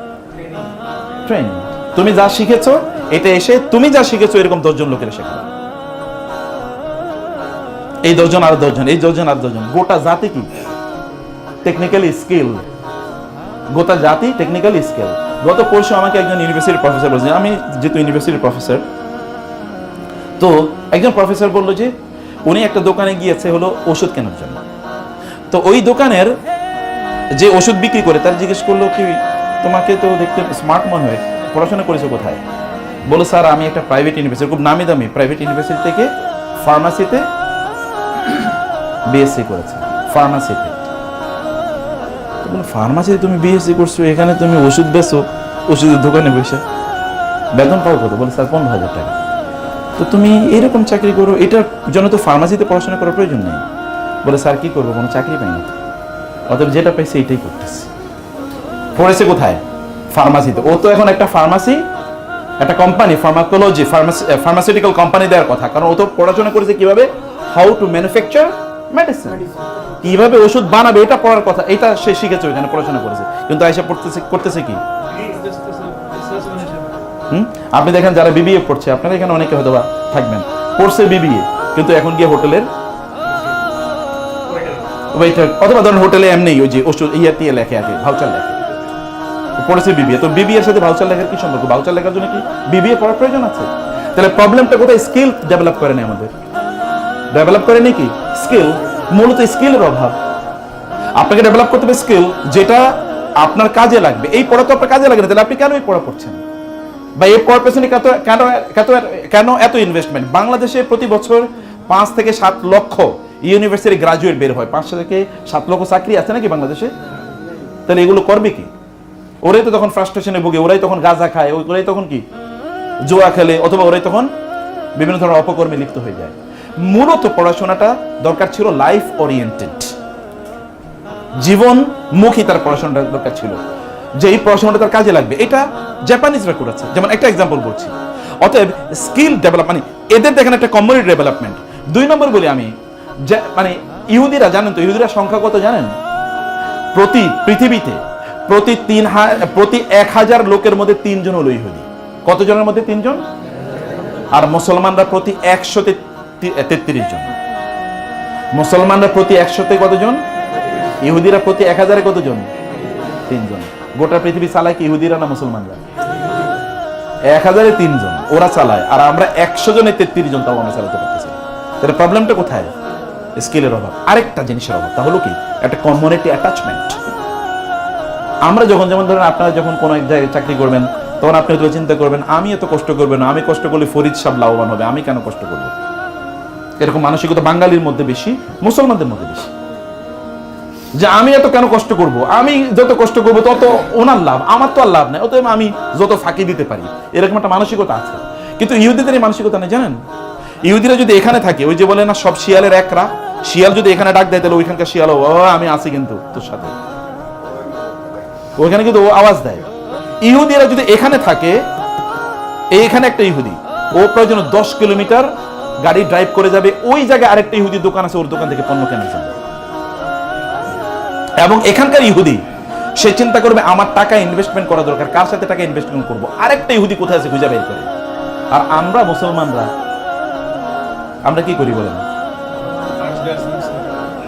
ট্রেনিং, তুমি যা শিখেছো এটা এসে তুমি যা শিখেছো এরকম 10 জন লোকের শেখাবা। এই 10 জন আর 10 জন, এই 10 জন আর 10 জন, গোটা জাতি কি টেকনিক্যালি স্কিল, গোটা জাতি টেকনিক্যালি স্কিল। গত পরশু আমাকে একজন ইউনিভার্সিটির প্রফেসর বলছেন, আমি যেহেতু ইউনিভার্সিটির প্রফেসর, তো একজন প্রফেসর বললো যে উনি একটা দোকানে গিয়েছে হলো ওষুধ কেনার জন্য। তো ওই দোকানের যে ওষুধ বিক্রি করে তার জিজ্ঞেস করলো কি, তোমাকে তো দেখতে স্মার্ট মনে হয়, পড়াশোনা করেছো কোথায়? বলো স্যার আমি একটা প্রাইভেট ইউনিভার্সিটি, খুব নামি দামি প্রাইভেট ইউনিভার্সিটি থেকে ফার্মাসিতে বিএসসি করেছে। ফার্মাসিতে, ফার্মাসিতে তুমি বিএসসি করছো, এখানে তুমি ওষুধ বেচো, ওষুধের দোকানে বসে বেতন পাও কত? বলে স্যার 15,000 টাকা। তো তুমি এরকম চাকরি করো, এটার জন্য তো ফার্মাসিতে পড়াশোনা করার প্রয়োজন নেই। বলে স্যার কি করবো, কোনো চাকরি পাই না, অতএব যেটা পাইছে এটাই করতেছে। পড়েছে কোথায়? ফার্মাসিতে। ও তো এখন একটা ফার্মাসি, একটা কোম্পানি, ফার্মাকোলজি, ফার্মাসিউটিক্যাল কোম্পানি দেওয়ার কথা, কারণ ও তো পড়াশোনা করেছে কিভাবে হাউ টু ম্যানুফ্যাকচার মেডিসিন, কিভাবে ওষুধ বানাবে এটা পড়ার কথা, এটা সে শিখেছে, ওখানে পড়াশোনা করেছে। কিন্তু আয়সা করতেছে কি? আপনি দেখেন যারা বিবিএ পড়ছে, আপনারা এখানে অনেকে হয়তো থাকবেন, পড়ছে বিবিএ, কিন্তু এখন গিয়ে হোটেলের ওয়েটার, অথবা ধরেন হোটেলে এমনি ওই যে ওষুধ ইয়াতে লেখে আছে, ভাউচার লেখে, পড়েছে বিবিএ। তো বিবিএর সাথে ভাউচার লেখার কি সম্পর্ক? ভাউচার লেখার জন্য কি বিবিএ পড়ার প্রয়োজন আছে? তাহলে প্রবলেমটা কোথায়? স্কিল ডেভেলপ করে নেই আমাদের, ডেভেলপ করে নেই কি স্কিল, মূলত স্কিলের অভাব। আপনাকে ডেভেলপ করতে হবে স্কিল, যেটা আপনার কাজে লাগবে। এই পড়া তো আপনার কাজে লাগে না, তাহলে আপনি কেন এই পড়া পড়ছেন? বা এই পড়ার পেছনে কেন এত ইনভেস্টমেন্ট? বাংলাদেশে প্রতি বছর 5 থেকে 7 লক্ষ ইউনিভার্সিটি গ্রাজুয়েট বের হয়, 5 থেকে 7 লক্ষ চাকরি আছে নাকি বাংলাদেশে? তাহলে এগুলো করবে কি? ওরাই তো তখন ফ্রাস্ট্রেশনে ভোগে, ওরাই তখন গাঁজা খায়, ওরাই তখন কি জুয়া খেলে, অথবা ওরাই তখন বিভিন্ন ধরনের অপকর্মে লিপ্ত হয়ে যায়। মূলত পড়াশোনাটা দরকার ছিল লাইফ ওরিয়েন্টেড, জীবনমুখী তার পড়াশোনাটা দরকার ছিল, যে এই পড়াশোনাটা তার কাজে লাগবে। এটা জাপানিজরা করেছে, যেমন একটা এক্সাম্পল বলছি। অতএব স্কিল ডেভেলপ মানে এদের দেখেন একটা কমিউনিটি ডেভেলপমেন্ট। 2 নম্বর বলি আমি, মানে ইহুদিরা, জানেন তো ইহুদিরা সংখ্যা কত জানেন? পৃথিবীতে প্রতি 1,000 লোকের মধ্যে 3 জন হলো ইহুদি। কত জনের মধ্যে? 3 জন। আর মুসলমানরা প্রতি 133 জন। মুসলমানরা প্রতি 100-তে কতজন? ইহুদিরা প্রতি 1,000-এ কতজন? 3 জন। গোটা পৃথিবী চালায় কি ইহুদিরা না মুসলমানরা? 1,000-এ 3 জন ওরা চালায়, আর আমরা 100 জনে 33 জন তাও আমরা চালাতে পারতেছি। তাহলে প্রবলেমটা কোথায়? স্কিলের অভাব। আরেকটা জিনিসের অভাব, তা হলো কি একটা কমিউনিটি অ্যাটাচমেন্ট। আমরা যখন, যেমন ধরেন আপনারা যখন কোনো এক জায়গায় চাকরি করবেন, তখন আপনি হয়তো চিন্তা করবেন আমি এত কষ্ট করবো না, আমি কষ্ট করলে ফরিদ সাহেব লাভবান হবে, আমি কেন কষ্ট করবো? এরকম মানসিকতা বাঙালির মধ্যে বেশি, মুসলমানদের মধ্যে বেশি, যে আমি এত কেন কষ্ট করব, আমি যত কষ্ট করবো তত ওনার লাভ, আমার তো আর লাভ নেই, অতএব আমি যত ফাঁকি দিতে পারি, এরকম একটা মানসিকতা আছে। কিন্তু ইহুদিদের এই মানসিকতা নেই, জানেন? ইহুদিরা যদি এখানে থাকে, ওই যে বলে না সব শিয়ালের একরা, শিয়াল যদি এখানে ডাক দেয় তাহলে ওইখানকার শিয়াল আমি আছি কিন্তু তোর সাথে। ওইখানে কিন্তু ও আওয়াজ দেয়। ইহুদিরা যদি এখানে থাকে, এইখানে একটা ইহুদি, ও প্রয়োজন 10 কিলোমিটার গাড়ি ড্রাইভ করে যাবে, ওই জায়গায় আরেকটা ইহুদি দোকান আছে, ওর দোকান থেকে পণ্য কেনার জন্য। এবং এখানকার ইহুদি সে চিন্তা করবে আমার টাকা ইনভেস্টমেন্ট করা দরকার, কার সাথে টাকা ইনভেস্টমেন্ট করব, আরেকটা ইহুদি কোথায় আছে খুঁজে বের করে। আর আমরা মুসলমানরা আমরা কি করি বলেন?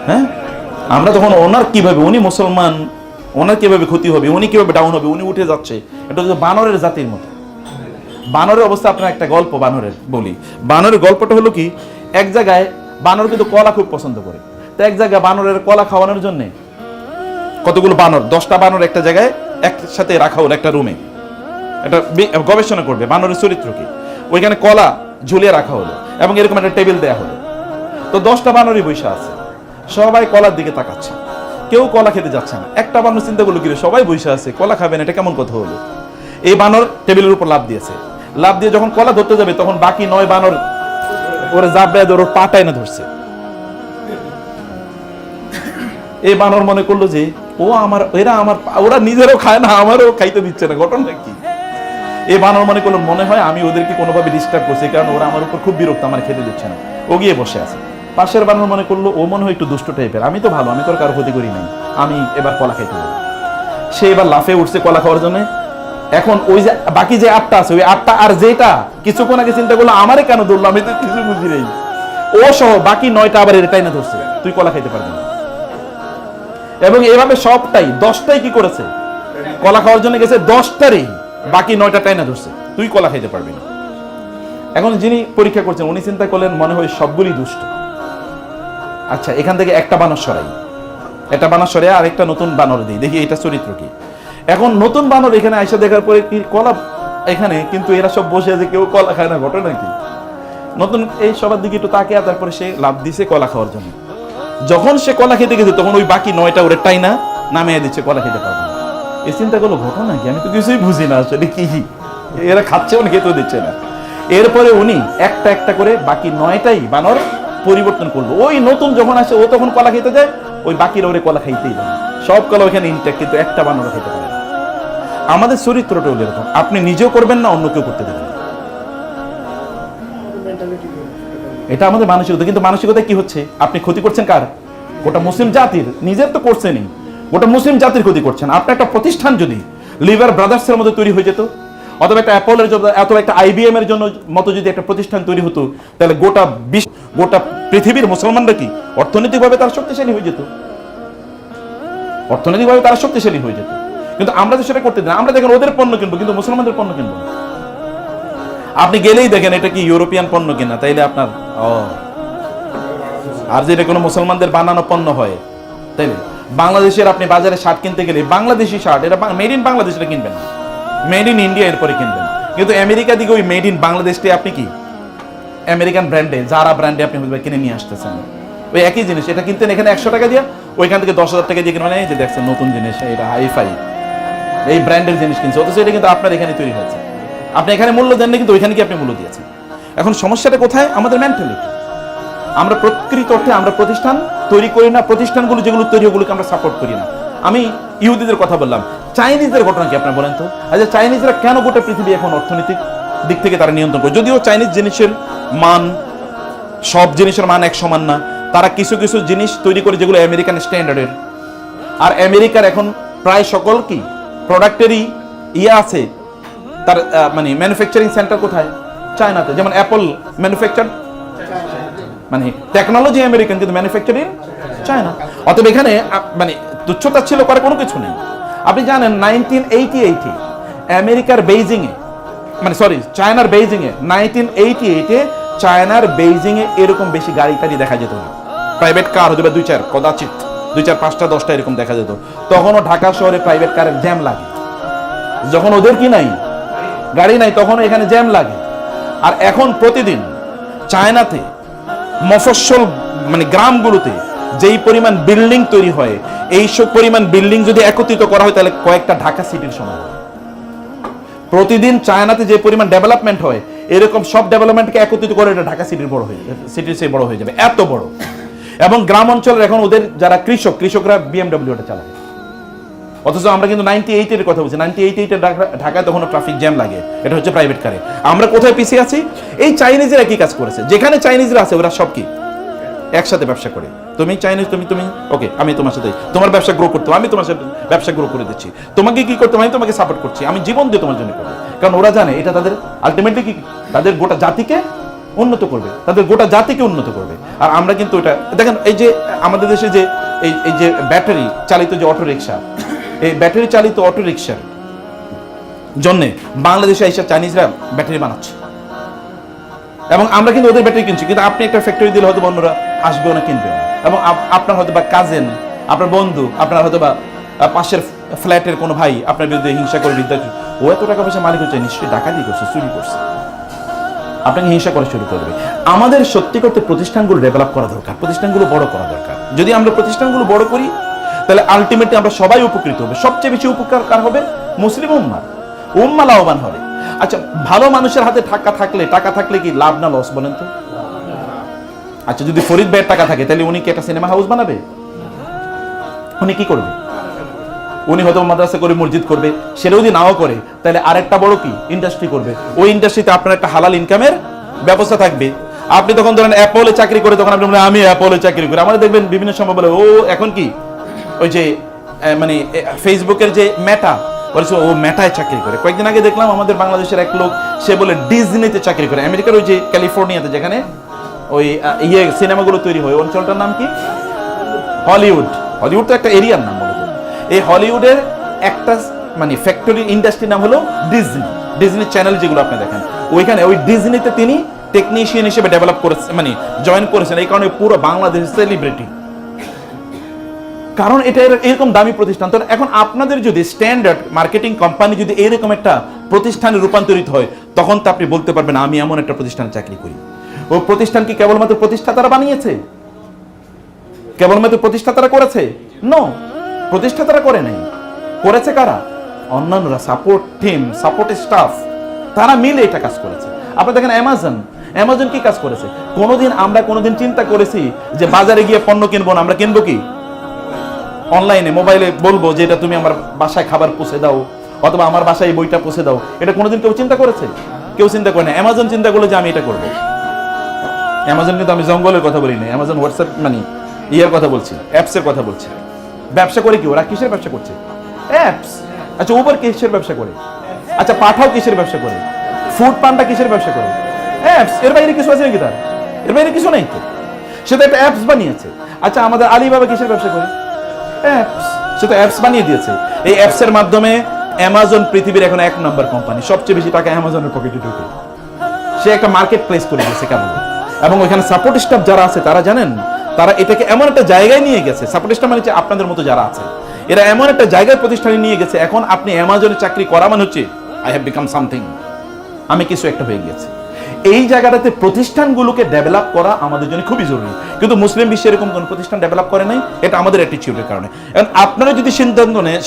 হ্যাঁ, আমরা তখন ওনার কিভাবে, উনি মুসলমান, ওনার কিভাবে ক্ষতি হবে, উনি কিভাবে ডাউন হবে, উনি উঠে যাচ্ছে, এটা হচ্ছে বানরের জাতির মতো। বানরের অবস্থা, আপনার একটা গল্প বানরের বলি। বানরের গল্পটা হলো কি, এক জায়গায় বানর কিন্তু কলা খুব পছন্দ করে, তো এক জায়গায় বানরের কলা খাওয়ানোর জন্য কতগুলো বানর, 10টা বানর একটা জায়গায় একসাথে রাখা হলো একটা রুমে, এটা গবেষণা করবে বানরের চরিত্র কি। ওইখানে কলা ঝুলিয়ে রাখা হলো এবং এরকম একটা টেবিল দেয়া হলো। তো 10টা বানরই বসে আছে, সবাই কলার দিকে তাকাচ্ছে, কেউ কলা খেতে যাচ্ছে না। একটা বানর চিন্তা করলো, কি সবাই বসে আছে, কলা খাবেন, এটা কেমন কথা হলো। এই বানর টেবিলের উপর লাফ দিয়েছে, লাফ দিয়ে যখন কলা ধরতে যাবে তখন বাকি 9 বানর ওরে জাপড়ে ধরে ওর পাটায় না ধরছে। এই বানর মনে করলো যে ওরা নিজেরাও খায় না, আমারও খাইতে দিচ্ছে না, ঘটনা কি। এই বানর মনে করলো মনে হয় আমি ওদেরকে কোনোভাবে ডিস্টার্ব করছি, কারণ ওরা আমার উপর খুব বিরক্ত, আমার খেতে দিচ্ছে না। ও গিয়ে বসে আছে। পাশের বানর মনে করলো ও মনে হয় একটু দুষ্ট টাইপের, আমি তো ভালো, আমি তো কারো ক্ষতি করি নাই, আমি এবার কলা খাইতে পারি। সে এবার লাফে উঠছে কলা খাওয়ার জন্য। এখন ওই যে বাকি যে 8টা আছে, ওই 8টা আর যেটা কিছুক্ষণ আগে চিন্তা করলো আমারে কেন ধরলো, আমি তো কিছু বুঝি নাই, ও সহ বাকি 9টা আবার এটাই না ধরছে, তুই কলা খাইতে পারবি না। এবং এইভাবে সবটাই 10টাই কি করেছে, কলা খাওয়ার জন্য গেছে, 10টারই বাকি 9টা টাই না ধরছে, তুই কলা খাইতে পারবি না। এখন যিনি পরীক্ষা করছেন উনি চিন্তা করলেন মনে হয় সবগুলি দুষ্ট, আচ্ছা এখান থেকে একটা বানর সরাই, একটা বানর সরাই আরেকটা নতুন বানর দিই, দেখি এটা চরিত্র কি। এখন নতুন বানর এখানে আইসা দেখার পরে কি কলা এখানে, কিন্তু এরা সব বসে আছে, কেউ কলা খায় না, ঘটনা কি। নতুন এই সবার দিকে একটু তাকিয়ে, তারপরে সে লাফ দিছে কলা খাওয়ার জন্য। যখন সে কলা খেতে গেছে তখন ওই বাকি 9টা ওরে টাইনা নামিয়ে দিচ্ছে, কলা খেতে পারবে না। এই চিন্তা করলো ঘটনা কি, আমি তো কিছুই বুঝি না আসলে কি, এরা খাচ্ছে মানে খেতেও দিচ্ছে না। এরপরে উনি একটা একটা করে বাকি 9টাই বানর পরিবর্তন করলো। ওই নতুন যখন আসে ও তখন কলা খেতে যায়, ওই বাকিরা ওরে কলা খাইতেই দেয়, সব কলা ওইখানে ইনটেক, কিন্তু একটা বানর খেতে পারে না। আমাদের চরিত্রটা হলো এরকম, আপনি নিজেও করবেন না, অন্য কেউ করতে দেবেন, এটা আমাদের মানসিকতা। কিন্তু মানসিকতা কি হচ্ছে, আপনি ক্ষতি করছেন কার, গোটা মুসলিম জাতির, নিজের তো করছেনই, গোটা মুসলিম জাতির ক্ষতি করছেন। আপনার একটা প্রতিষ্ঠান যদি লিভার ব্রাদার্সের মতো তৈরি হয়ে যেত, অথবা একটা অ্যাপলের জন্য, অথবা একটা IBM এর জন্য মতো যদি একটা প্রতিষ্ঠান তৈরি হতো, তাহলে গোটা পৃথিবীর মুসলমানরা কি অর্থনৈতিকভাবে তারা শক্তিশালী হয়ে যেত, অর্থনৈতিকভাবে তারা শক্তিশালী হয়ে যেত। কিন্তু আমরা তো সেটা করতে দিই না, আমরা দেখেন ওদের পণ্য কিনবো কিন্তু মুসলমানদের পণ্য কিনবো না। আপনি গেলেই দেখেন এটা কি ইউরোপিয়ান পণ্য কিনা, তাইলে আপনার আর যেটা কোনো মুসলমানদের বানানো পণ্য হয়, তাইলে বাংলাদেশের আপনি বাজারে শার্ট কিনতে গেলে বাংলাদেশি শার্ট, এটা মেড ইন বাংলাদেশ, এটা কিনবেন, মেড ইন ইন্ডিয়া এরপরে কিনবেন। কিন্তু আমেরিকা দিকে ওই মেড ইন বাংলাদেশটি আপনি কি আমেরিকান ব্র্যান্ডে, যারা ব্র্যান্ডে আপনি কিনে নিয়ে আসতেছেন, ওই একই জিনিস এটা কিনতেন এখানে 100 টাকা দিয়ে, ওইখান থেকে 10,000 টাকা দিয়ে কিনবেন, এই যে দেখছেন নতুন জিনিস, এটা হাইফাই এই ব্র্যান্ডের জিনিস কিনছে, অথচ এটা কিন্তু আপনার এখানে তৈরি হয়েছে, আপনি এখানে মূল্য দেন না, কিন্তু ওইখানে কি আপনি মূল্য দিয়েছেন। এখন সমস্যাটা কোথায়, আমাদের মেন্টালিটি। আমরা প্রকৃত অর্থে আমরা প্রতিষ্ঠান তৈরি করি না, প্রতিষ্ঠানগুলো যেগুলো তৈরি ওগুলোকে আমরা সাপোর্ট করি না। আমি ইহুদিদের কথা বললাম, চাইনিজদের ঘটনা কি আপনারা বলেন তো। আচ্ছা চাইনিজরা কেন গোটা পৃথিবী এখন অর্থনৈতিক দিক থেকে তারা নিয়ন্ত্রণ করে, যদিও চাইনিজ জিনিসের মান, সব জিনিসের মান এক সমান না, তারা কিছু কিছু জিনিস তৈরি করে যেগুলো আমেরিকান স্ট্যান্ডার্ডের। আর আমেরিকার এখন প্রায় সকল কি প্রোডাক্টেরই আছে, তার মানে ম্যানুফ্যাকচারিং সেন্টার কোথায়, চায়নাতে। যেমন অ্যাপল ম্যানুফ্যাকচার, মানে টেকনোলজি আমেরিকান কিন্তু ম্যানুফ্যাকচারিং চায়না। অতএব এখানে মানে তুচ্ছতাচ্ছিল্য করার কোনো কিছু নেই। আপনি জানেন 1988 আমেরিকার বেইজিং এ, মানে সরি চায়নার বেইজিং এ 1988 চায়নার বেইজিং এ এরকম বেশি গাড়ি টাড়ি দেখা যেত না, প্রাইভেট কার হতে পারে 2-4, কদাচিৎ 2-4, 5টা 10টা এরকম দেখা যেত। তখনও ঢাকা শহরে প্রাইভেট কারের জ্যাম লাগে, যখন ওদের কি নাই গাড়ি নাই তখনও এখানে জ্যাম লাগে। আর এখন প্রতিদিন চায়নাতে মফস্বল মানে গ্রামগুলোতে যেই পরিমাণ বিল্ডিং তৈরি হয়, এই সব পরিমাণ বিল্ডিং যদি একত্রিত করা হয় তাহলে কয়েকটা ঢাকা সিটির সমান। প্রতিদিন চায়নাতে যে পরিমাণ ডেভেলপমেন্ট হয়, এরকম সব ডেভেলপমেন্টকে একত্রিত করে এটা ঢাকা সিটির বড় হয়ে যাবে, সিটির চেয়ে বড় হয়ে যাবে, এত বড়। এবং গ্রাম অঞ্চলের এখন ওদের যারা কৃষকরা BMW চালায়, অথচ আমরা কিন্তু 98-এর কথা বলছি। 98-এ ঢাকায় তখন ট্রাফিক জ্যাম লাগে, এটা হচ্ছে প্রাইভেট কারে। আমরা কোথায় পিছিয়ে আছি? এই চাইনিজরা কি কাজ করেছে? যেখানে চাইনিজরা আছে ওরা সব কি একসাথে ব্যবসা করে। তুমি চাইনিজ, তুমি ওকে, আমি তোমার সাথে তোমার ব্যবসা গ্রো করতে, আমি তোমার সাথে ব্যবসা গ্রো করে দিচ্ছি। তোমাকে কি করতে, আমি তোমাকে সাপোর্ট করছি, আমি জীবন দিয়ে তোমার জন্য করবো। কারণ ওরা জানে এটা তাদের আলটিমেটলি কি, তাদের গোটা জাতিকে উন্নত করবে, তাদের গোটা জাতিকে উন্নত করবে। আর আমরা কিন্তু এটা দেখেন, এই যে আমাদের দেশে যে এই যে ব্যাটারি চালিত যে অটো রিক্সা, এই ব্যাটারি চালিত অটো রিক্সার জন্য বাংলাদেশে এসে চাইনিজরা ব্যাটারি বানাচ্ছে এবং আমরা কিন্তু ওদের ব্যাটারি কিনছি। কিন্তু আপনি একটা ফ্যাক্টরি দিলে হয়তো অন্যরা আসবেও না, কিনবেও না। এবং আপনার হয়তো বা কাজেন, আপনার বন্ধু, আপনার হয়তো বা পাশের ফ্ল্যাটের কোনো ভাই আপনার বিরুদ্ধে হিংসা করে বিদ্যা, ও এত টাকা পয়সা মালিক হচ্ছে, নিশ্চয়ই ডাকাতি করছে, চুরি করছে, আপনাকে হিংসা করা শুরু করবে। আমাদের সত্যি করতে প্রতিষ্ঠানগুলো ডেভেলপ করা দরকার, প্রতিষ্ঠানগুলো বড় করা দরকার। যদি আমরা প্রতিষ্ঠানগুলো বড় করি তাহলে আলটিমেটলি আমরা সবাই উপকৃত হবে। সবচেয়ে বেশি উপকার কার হবে? মুসলিম উম্মাহ লাভবান হবে। আচ্ছা, ভালো মানুষের হাতে টাকা থাকলে কি লাভ না লস বলেন তো? আচ্ছা, যদি ফরিদ ভাইয়ের টাকা থাকে তাহলে উনি কি একটা সিনেমা হাউস বানাবে? উনি কি করবে? উনি হয়তো মাদ্রাসা করে মসজিদ করবে। সেটা যদি নাও করে তাহলে আরেকটা বড় কি ইন্ডাস্ট্রি করবে। ওই ইন্ডাস্ট্রিতে আপনার একটা হালাল ইনকামের ব্যবস্থা থাকবে। আপনি তখন ধরেন অ্যাপলে চাকরি করে, তখন আপনি বলেন আমি অ্যাপলে চাকরি করি। আমাদের দেখবেন বিভিন্ন সময় বলে ও এখন কি ওই যে মানে ফেসবুকের যে মেটা, বলছে ও মেটায় চাকরি করে। কয়েকদিন আগে দেখলাম আমাদের বাংলাদেশের এক লোক, সে বলে ডিজনিতে চাকরি করে, আমেরিকার ওই যে ক্যালিফোর্নিয়াতে যেখানে ওই সিনেমাগুলো তৈরি হয়, অঞ্চলটার নাম কি? হলিউড। হলিউড তো একটা এরিয়ার নাম বলতো। এই হলিউডের একটা মানে ফ্যাক্টরি ইন্ডাস্ট্রির নাম হলো ডিজনি চ্যানেল যেগুলো আপনি দেখেন, ওইখানে ওই ডিজনিতে তিনি টেকনিশিয়ান হিসেবে ডেভেলপ করেছেন, মানে জয়েন করেছেন। এই কারণে পুরো বাংলাদেশ সেলিব্রিটি, কারণ এটা এরকম দামি প্রতিষ্ঠান। তো এখন আপনাদের যদি স্ট্যান্ডার্ড মার্কেটিং কোম্পানি যদি এরকম একটা প্রতিষ্ঠানে রূপান্তরিত হয়, তখন তো আপনি বলতে পারবেন আমি এমন একটা প্রতিষ্ঠানে চাকরি করি। ও প্রতিষ্ঠান কি কেবলমাত্র প্রতিষ্ঠাতারা বানিয়েছে? কেবলমাত্র প্রতিষ্ঠাতারা করেছে? নো, প্রতিষ্ঠাতারা করে নাই। করেছে কারা? অন্যান্যরা, সাপোর্ট টিম, সাপোর্ট স্টাফ, তারা মিলে এটা কাজ করেছে। আপনি দেখেন অ্যামাজন কি কাজ করেছে? আমরা কোনোদিন চিন্তা করেছি যে বাজারে গিয়ে পণ্য কিনবো না? আমরা কিনবো কি অনলাইনে, মোবাইলে বলবো যে এটা তুমি আমার বাসায় খাবার পৌঁছে দাও, অথবা আমার বাসায় বইটা পৌঁছে দাও। এটা কোনোদিন কেউ চিন্তা করেছে? কেউ চিন্তা করে না। অ্যামাজন চিন্তা করলো যে আমি এটা করবো। অ্যামাজন কিন্তু আমি জঙ্গলের কথা বলি না, অ্যামাজন হোয়াটসঅ্যাপ মানে ইয়ের কথা বলছি, অ্যাপসের কথা বলছি। ব্যবসা করে কি ওরা? কিসের ব্যবসা করছে? অ্যাপস। আচ্ছা, উবার কিসের ব্যবসা করে? আচ্ছা, পাঠাও কিসের ব্যবসা করে? ফুড পান্ডা কিসের ব্যবসা করে? অ্যাপস। এর বাইরে কিছু আছে নাকি তার? এর বাইরে কিছু নেই তো। সে তো একটা অ্যাপস বানিয়েছে। আচ্ছা, আমাদের আলিবাবা কিসের ব্যবসা করে? অ্যাপস। সে তো অ্যাপস বানিয়ে দিয়েছে। এই অ্যাপসের মাধ্যমে অ্যামাজন পৃথিবীর এখন 1 নম্বর কোম্পানি, সবচেয়ে বেশি টাকা অ্যামাজনের পকেটে ঢুকে। সে একটা মার্কেট প্লেস করে দিয়েছে কেমন। এবং ওইখানে সাপোর্ট স্টাফ যারা আছে তারা জানেন, তারা এটাকে এমন একটা জায়গায় নিয়ে গেছে। সাপোর্ট স্টাফ মানে আপনাদের মতো যারা আছে, এরা এমন একটা জায়গায় প্রতিষ্ঠানে নিয়ে গেছে, এখন আপনি অ্যামাজনে চাকরি করা মানে হচ্ছে আই হ্যাভ বিকাম সামথিং, আমি কিছু একটা হয়ে গেছে। এই জায়গাটাতে প্রতিষ্ঠানগুলোকে ডেভেলপ করা আমাদের জন্য খুবই জরুরি। কিন্তু মুসলিম বিশ্বে এরকম কোন প্রতিষ্ঠান ডেভেলপ করে নাই। এটা আমাদের অ্যাটিটিউডের কারণে। এখন আপনারা যদি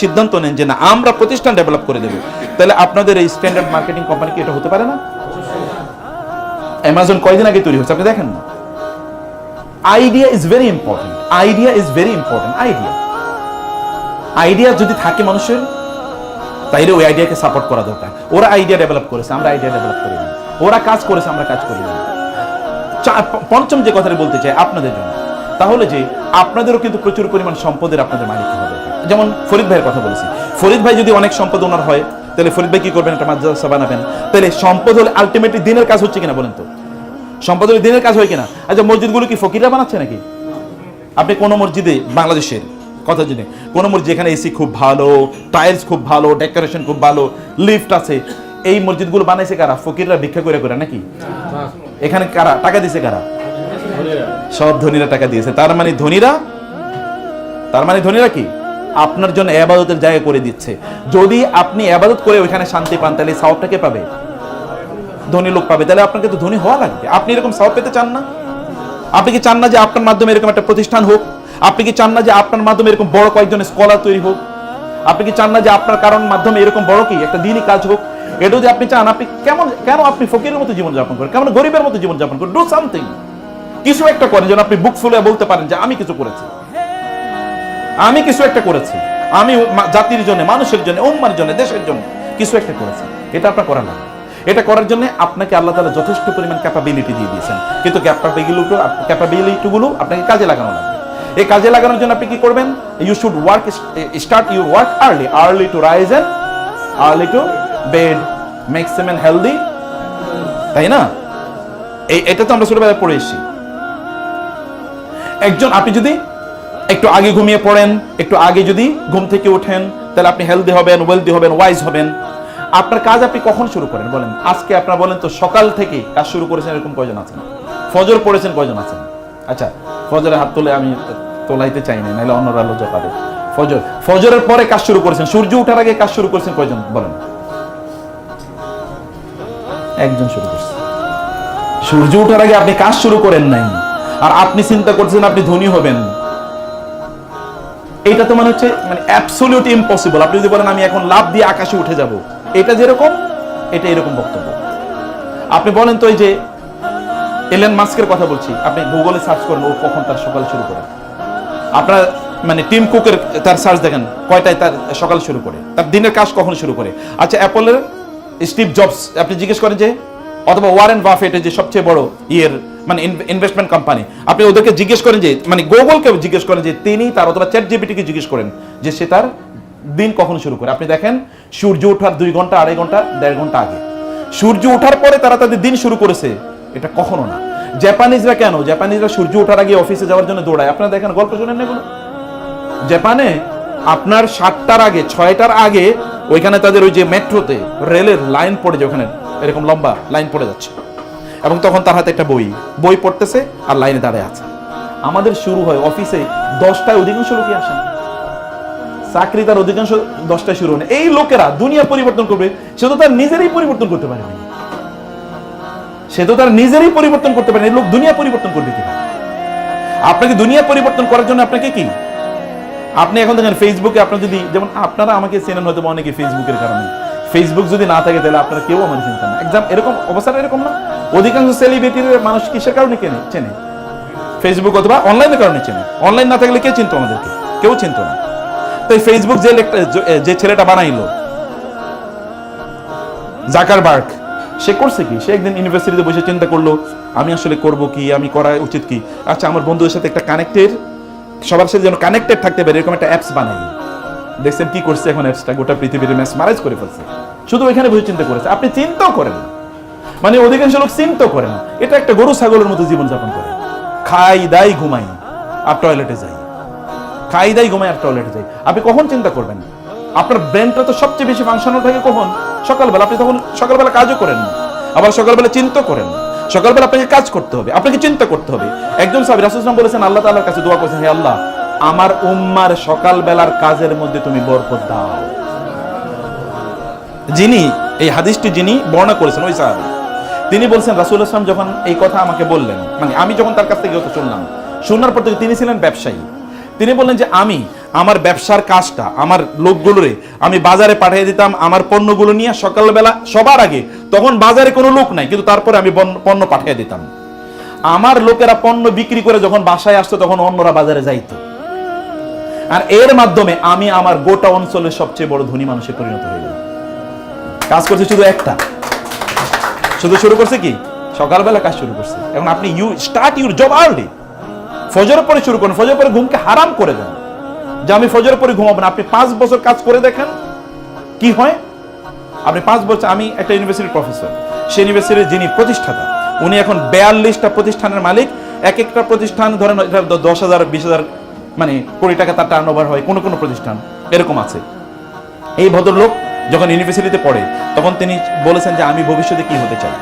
সিদ্ধান্ত নেন যে না আমরা প্রতিষ্ঠান ডেভেলপ করে দেব, তাহলে আপনাদের এই স্ট্যান্ডার্ড মার্কেটিং কোম্পানি কি এটা হতে পারে না? অ্যামাজন কয়দিন আগে তৈরি হচ্ছে আপনি দেখেন না? Idea is very important. Idea যদি থাকে মানুষের, তাইলে ওই আইডিয়াকে সাপোর্ট করা দরকার। ওরা আইডিয়া ডেভেলপ করেছে, আমরা আইডিয়া ডেভেলপ করি না। ওরা কাজ করেছে, আমরা কাজ করি না। পঞ্চম যে কথাটা বলতে চাই আপনাদের জন্য, তাহলে যে আপনাদেরও কিন্তু প্রচুর পরিমাণ সম্পদের আপনাদের মালিক হবে। যেমন ফরিদ ভাইয়ের কথা বলেছি, ফরিদ ভাই যদি অনেক সম্পদ ওনার হয়, তাহলে ফরিদ ভাই কি করবেন? একটা মাদ্রাসা বানাবেন। তাহলে সম্পদ হলে আলটিমেটলি দিনের কাজ হচ্ছে কিনা বলেন তো? সম্পদ হলে দিনের কাজ হয় কিনা? আচ্ছা, মসজিদগুলো কি ফকিররা বানাচ্ছে নাকি? আপনি কোন মসজিদে, বাংলাদেশের কথা যদি কোন মসজিদ যেখানে এসি খুব ভালো, টাইলস খুব ভালো, ডেকোরেশন খুব ভালো, লিফট আছে, এই মসজিদগুলো বানাইছে কারা? ফকিররা ভিক্ষা করে করে নাকি? এখানে কারা টাকা দিয়েছে? কারা? সব ধনীরা টাকা দিয়েছে। তার মানে ধনীরা কি আপনার জন্য ইবাদতের জায়গা করে দিচ্ছে। যদি আপনি ইবাদত করে ওইখানে শান্তি পান, তাহলে সওয়াবটা কে পাবে? ধনী লোক পাবে। তাহলে আপনাকে তো ধনী হওয়া লাগবে। আপনি এরকম সওয়াব পেতে চান না? আপনি কি চান না যে আপনার মাধ্যমে এরকম একটা প্রতিষ্ঠান হোক? আপনি কি চান না যে আপনার মাধ্যমে এরকম বড় কয়েকজন স্কলার তৈরি হোক? আপনি কি চান না যে আপনার কারণ মাধ্যমে এরকম বড় কি একটা দিনই কাজ হোক? এটা যদি আপনি চান, আপনি কেন আপনি ফকিরের মতো জীবন যাপন করেন? কেমন গরিবের মতো জীবন যাপন করেন? ডু সামথিং, কিছু একটা করেন যেন আপনি বুক ফুলে বলতে পারেন যে আমি কিছু করেছি, আমি কিছু একটা করেছি। আমি জাতির জন্য, মানুষের জন্য, উম্মার জন্য, দেশের জন্য কিছু একটা করেছি, এটা আপনার করা লাগবে। এটা করার জন্য আপনাকে আল্লাহ তাআলা যথেষ্ট পরিমাণ ক্যাপাবিলিটি দিয়ে দিয়েছেন, কিন্তু ক্যাপাবিলিটিগুলো আপনাকে কাজে লাগানো লাগবে। এই কাজে লাগানোর জন্য আপনি কি করবেন? You should start your work early to rise and early to bed, makes a man healthy, তাই না? এটা তো আমরা ছোটবেলায় পড়ে এসেছি। একজন, আপনি যদি একটু আগে ঘুমিয়ে পড়েন, একটু আগে যদি ঘুম থেকে ওঠেন, তাহলে আপনি হেলদি হবেন, ওয়েলদি হবেন, ওয়াইজ হবেন। আপনার কাজ আপনি কখন শুরু করেন বলেন? আজকে আপনারা বলেন তো, সকাল থেকে কাজ শুরু করেছেন এরকম কয়জন আছেন? ফজর পড়েছেন কয়জন আছেন? আচ্ছা, ফজরে হাত তুলে, আমি তোলাইতে চাই না, নাহলে অন্যরা লজ্জা পাবে। ফজরের পরে কাজ শুরু করেছেন, সূর্য ওঠার আগে কাজ শুরু করেছেন কয়জন বলেন? একজন শুরু করছেন। সূর্য ওঠার আগে আপনি কাজ শুরু করেন নাই, আর আপনি চিন্তা করছেন আপনি ধনী হবেন। এটা তো মানে হচ্ছে অ্যাবসলিউট ইম্পসিবল। আপনি যদি বলেন আমি এখন লাফ দিয়ে আকাশে উঠে যাব, এটা যেরকম, এটা এরকম বক্তব্য। আপনি বলেন তো, এই যে এলন মাস্কের কথা বলছি, আপনি গুগলে সার্চ করেন ও কখন তার সকাল শুরু করে। আপনার টিম কুকের তার সার্চ দেখেন কয়টায় তার সকাল শুরু করে, তার দিনের কাজ কখন শুরু করে। আচ্ছা, অ্যাপলের স্টিভ জবস আপনি জিজ্ঞেস করেন যে, অথবা ওয়ারেন বাফেটের যে সবচেয়ে বড় ইনভেস্টমেন্ট কোম্পানি, আপনি ওদেরকে জিজ্ঞেস করেন যে, গুগলকে জিজ্ঞেস করেন যে তিনি তার, অথবা চ্যাট জিপিটিকে জিজ্ঞেস করেন যে সে তার দিন কখন শুরু করে। আপনি দেখেন সূর্য ওঠার 2 ঘন্টা, 2.5 ঘন্টা, 1.5 ঘন্টা আগে। সূর্য ওঠার পরে তারা তাদের দিন শুরু করেছে, এটা কখনো না। জাপানিজরা কেন? জাপানিজরা সূর্য ওঠার আগে অফিসে যাওয়ার জন্য দৌড়ায়। আপনারা দেখেন, গল্প শুনেন না এগুলো? জাপানে আপনার 7টার আগে, 6টার আগে ওইখানে তাদের ওই যে মেট্রোতে রেলের লাইন পড়ে যায়, ওখানে এরকম লম্বা লাইন পড়ে যাচ্ছে, এবং তখন তার হাতে একটা বই পড়তেছে আর লাইনে দাঁড়িয়ে আছে। আমাদের শুরু হয় অফিসে 10টায়, অধিকাংশ লোকই আসেন, চাকরি তার অধিকাংশ 10টায় শুরু হয়। এই লোকেরা দুনিয়া পরিবর্তন করবে, সে তো তার নিজেরই পরিবর্তন করতে পারে না, এই লোক দুনিয়া পরিবর্তন করবে কিভাবে? আপনাকে দুনিয়া পরিবর্তন করার জন্য আপনাকে কি, আপনি এখন দেখেন ফেসবুকে, আপনার যদি, যেমন আপনারা আমাকে চেনেন হয়তো অনেকে ফেসবুকের কারণে, ফেসবুক যদি না থাকে তাহলে আপনারা কেউ আমার চিনতেন না। এক্সাম এরকম অবস্থাটা এরকম না? অধিকাংশ সেলিব্রিটির মানুষ কিসের কারণে চেনে? ফেসবুক অথবা অনলাইনের কারণে চেনে। অনলাইন না থাকলে কে চিনতো আমাদেরকে? কেউ চিনতো না। তো ফেসবুক যে ছেলেটা বানাইলো, জাকারবার্গ, সে করছে কি? সে একদিন ইউনিভার্সিটিতে বসে চিন্তা করলো, আমি আসলে করব কি, আমি করা উচিত কি? আচ্ছা, আমার বন্ধুদের সাথে একটা সবার সাথে যেন কানেক্টেড থাকতে পারে এরকম একটা অ্যাপস বানাইলো। দেখছেন কি করছে এখন? অ্যাপসটা গোটা পৃথিবীর ম্যাসমারাইজ করে ফেলছে। শুধু ওইখানে বসে চিন্তা করেছে। আপনি চিন্তাও করেন না, অধিকাংশ লোক চিন্তাও করে না। এটা একটা গরু ছাগলের মতো জীবনযাপন করে, খাই দাই ঘুমাই আর টয়লেটে যাই, খাই দাই ঘুমাই আর টয়লেটে যাই। আপনি কখন চিন্তা করবেন? আপনার ব্রেনটা তো সবচেয়ে বেশি ফাংশনাল থাকে কখন? সকালবেলা। আপনি তখন সকালবেলা কাজও করেন না, আবার সকালবেলা চিন্তা করেন না। সকালবেলা আপনাকে কাজ করতে হবে, আপনাকে চিন্তা করতে হবে। একজন সাহাবী রাসূল সাল্লাল্লাহু আলাইহি ওয়াসাল্লাম বলেছেন, আল্লাহ তাআলার কাছে দোয়া করেছেন, হে আল্লাহ, আমার উম্মার সকালবেলার কাজের মধ্যে তুমি বরকত দাও। যিনি এই হাদিসটি বর্ণনা করেছেন, ওই সাহাবী, তিনি বলছেন, রাসূলুল্লাহ সাল্লাল্লাহু আলাইহি ওয়াসাল্লাম যখন এই কথা আমাকে বললেন, আমি যখন তার কাছ থেকে শুনলাম, শোনার পর থেকে, তিনি ছিলেন ব্যবসায়ী। তিনি বললেন যে আমি আমার ব্যবসার কাজটা, আমার লোকগুলোরে আমি বাজারে পাঠিয়ে দিতাম, আমার পণ্যগুলো নিয়ে সকালবেলা সবার আগে। তখন বাজারে কোনো লোক নাই, কিন্তু তারপরে আমি পণ্য পাঠিয়ে দিতাম। আমার লোকেরা পণ্য বিক্রি করে যখন বাসায় আসতো, তখন অন্যরা বাজারে যাইতো, আর এর মাধ্যমে আমি আমার গোটা অঞ্চলের সবচেয়ে বড় ধনী মানুষে পরিণত হয়ে গেলাম। কাজ করছে শুধু শুরু করছে কি? সকালবেলা কাজ শুরু করছে। এখন আপনি স্টার্ট ইউর জব আর্লি। ফজরের পরে শুরু করেন, ফজরের পরে ঘুমকে হারাম করে দেন যে আমি ফজরের পরে ঘুমাবো না। আপনি 5 বছর কাজ করে দেখেন কি হয়। আপনি 5 বছর, আমি একটা ইউনিভার্সিটির প্রফেসর, সেই ইউনিভার্সিটির যিনি প্রতিষ্ঠাতা, উনি এখন 42টা প্রতিষ্ঠানের মালিক। এক একটা প্রতিষ্ঠান ধরেন 10,000 20,000 কোটি টাকা তার টার্নওভার হয়, কোন প্রতিষ্ঠান এরকম আছে। এই ভদ্রলোক যখন ইউনিভার্সিটিতে পড়ে, তখন তিনি বলেছেন যে আমি ভবিষ্যতে কি হতে চাই।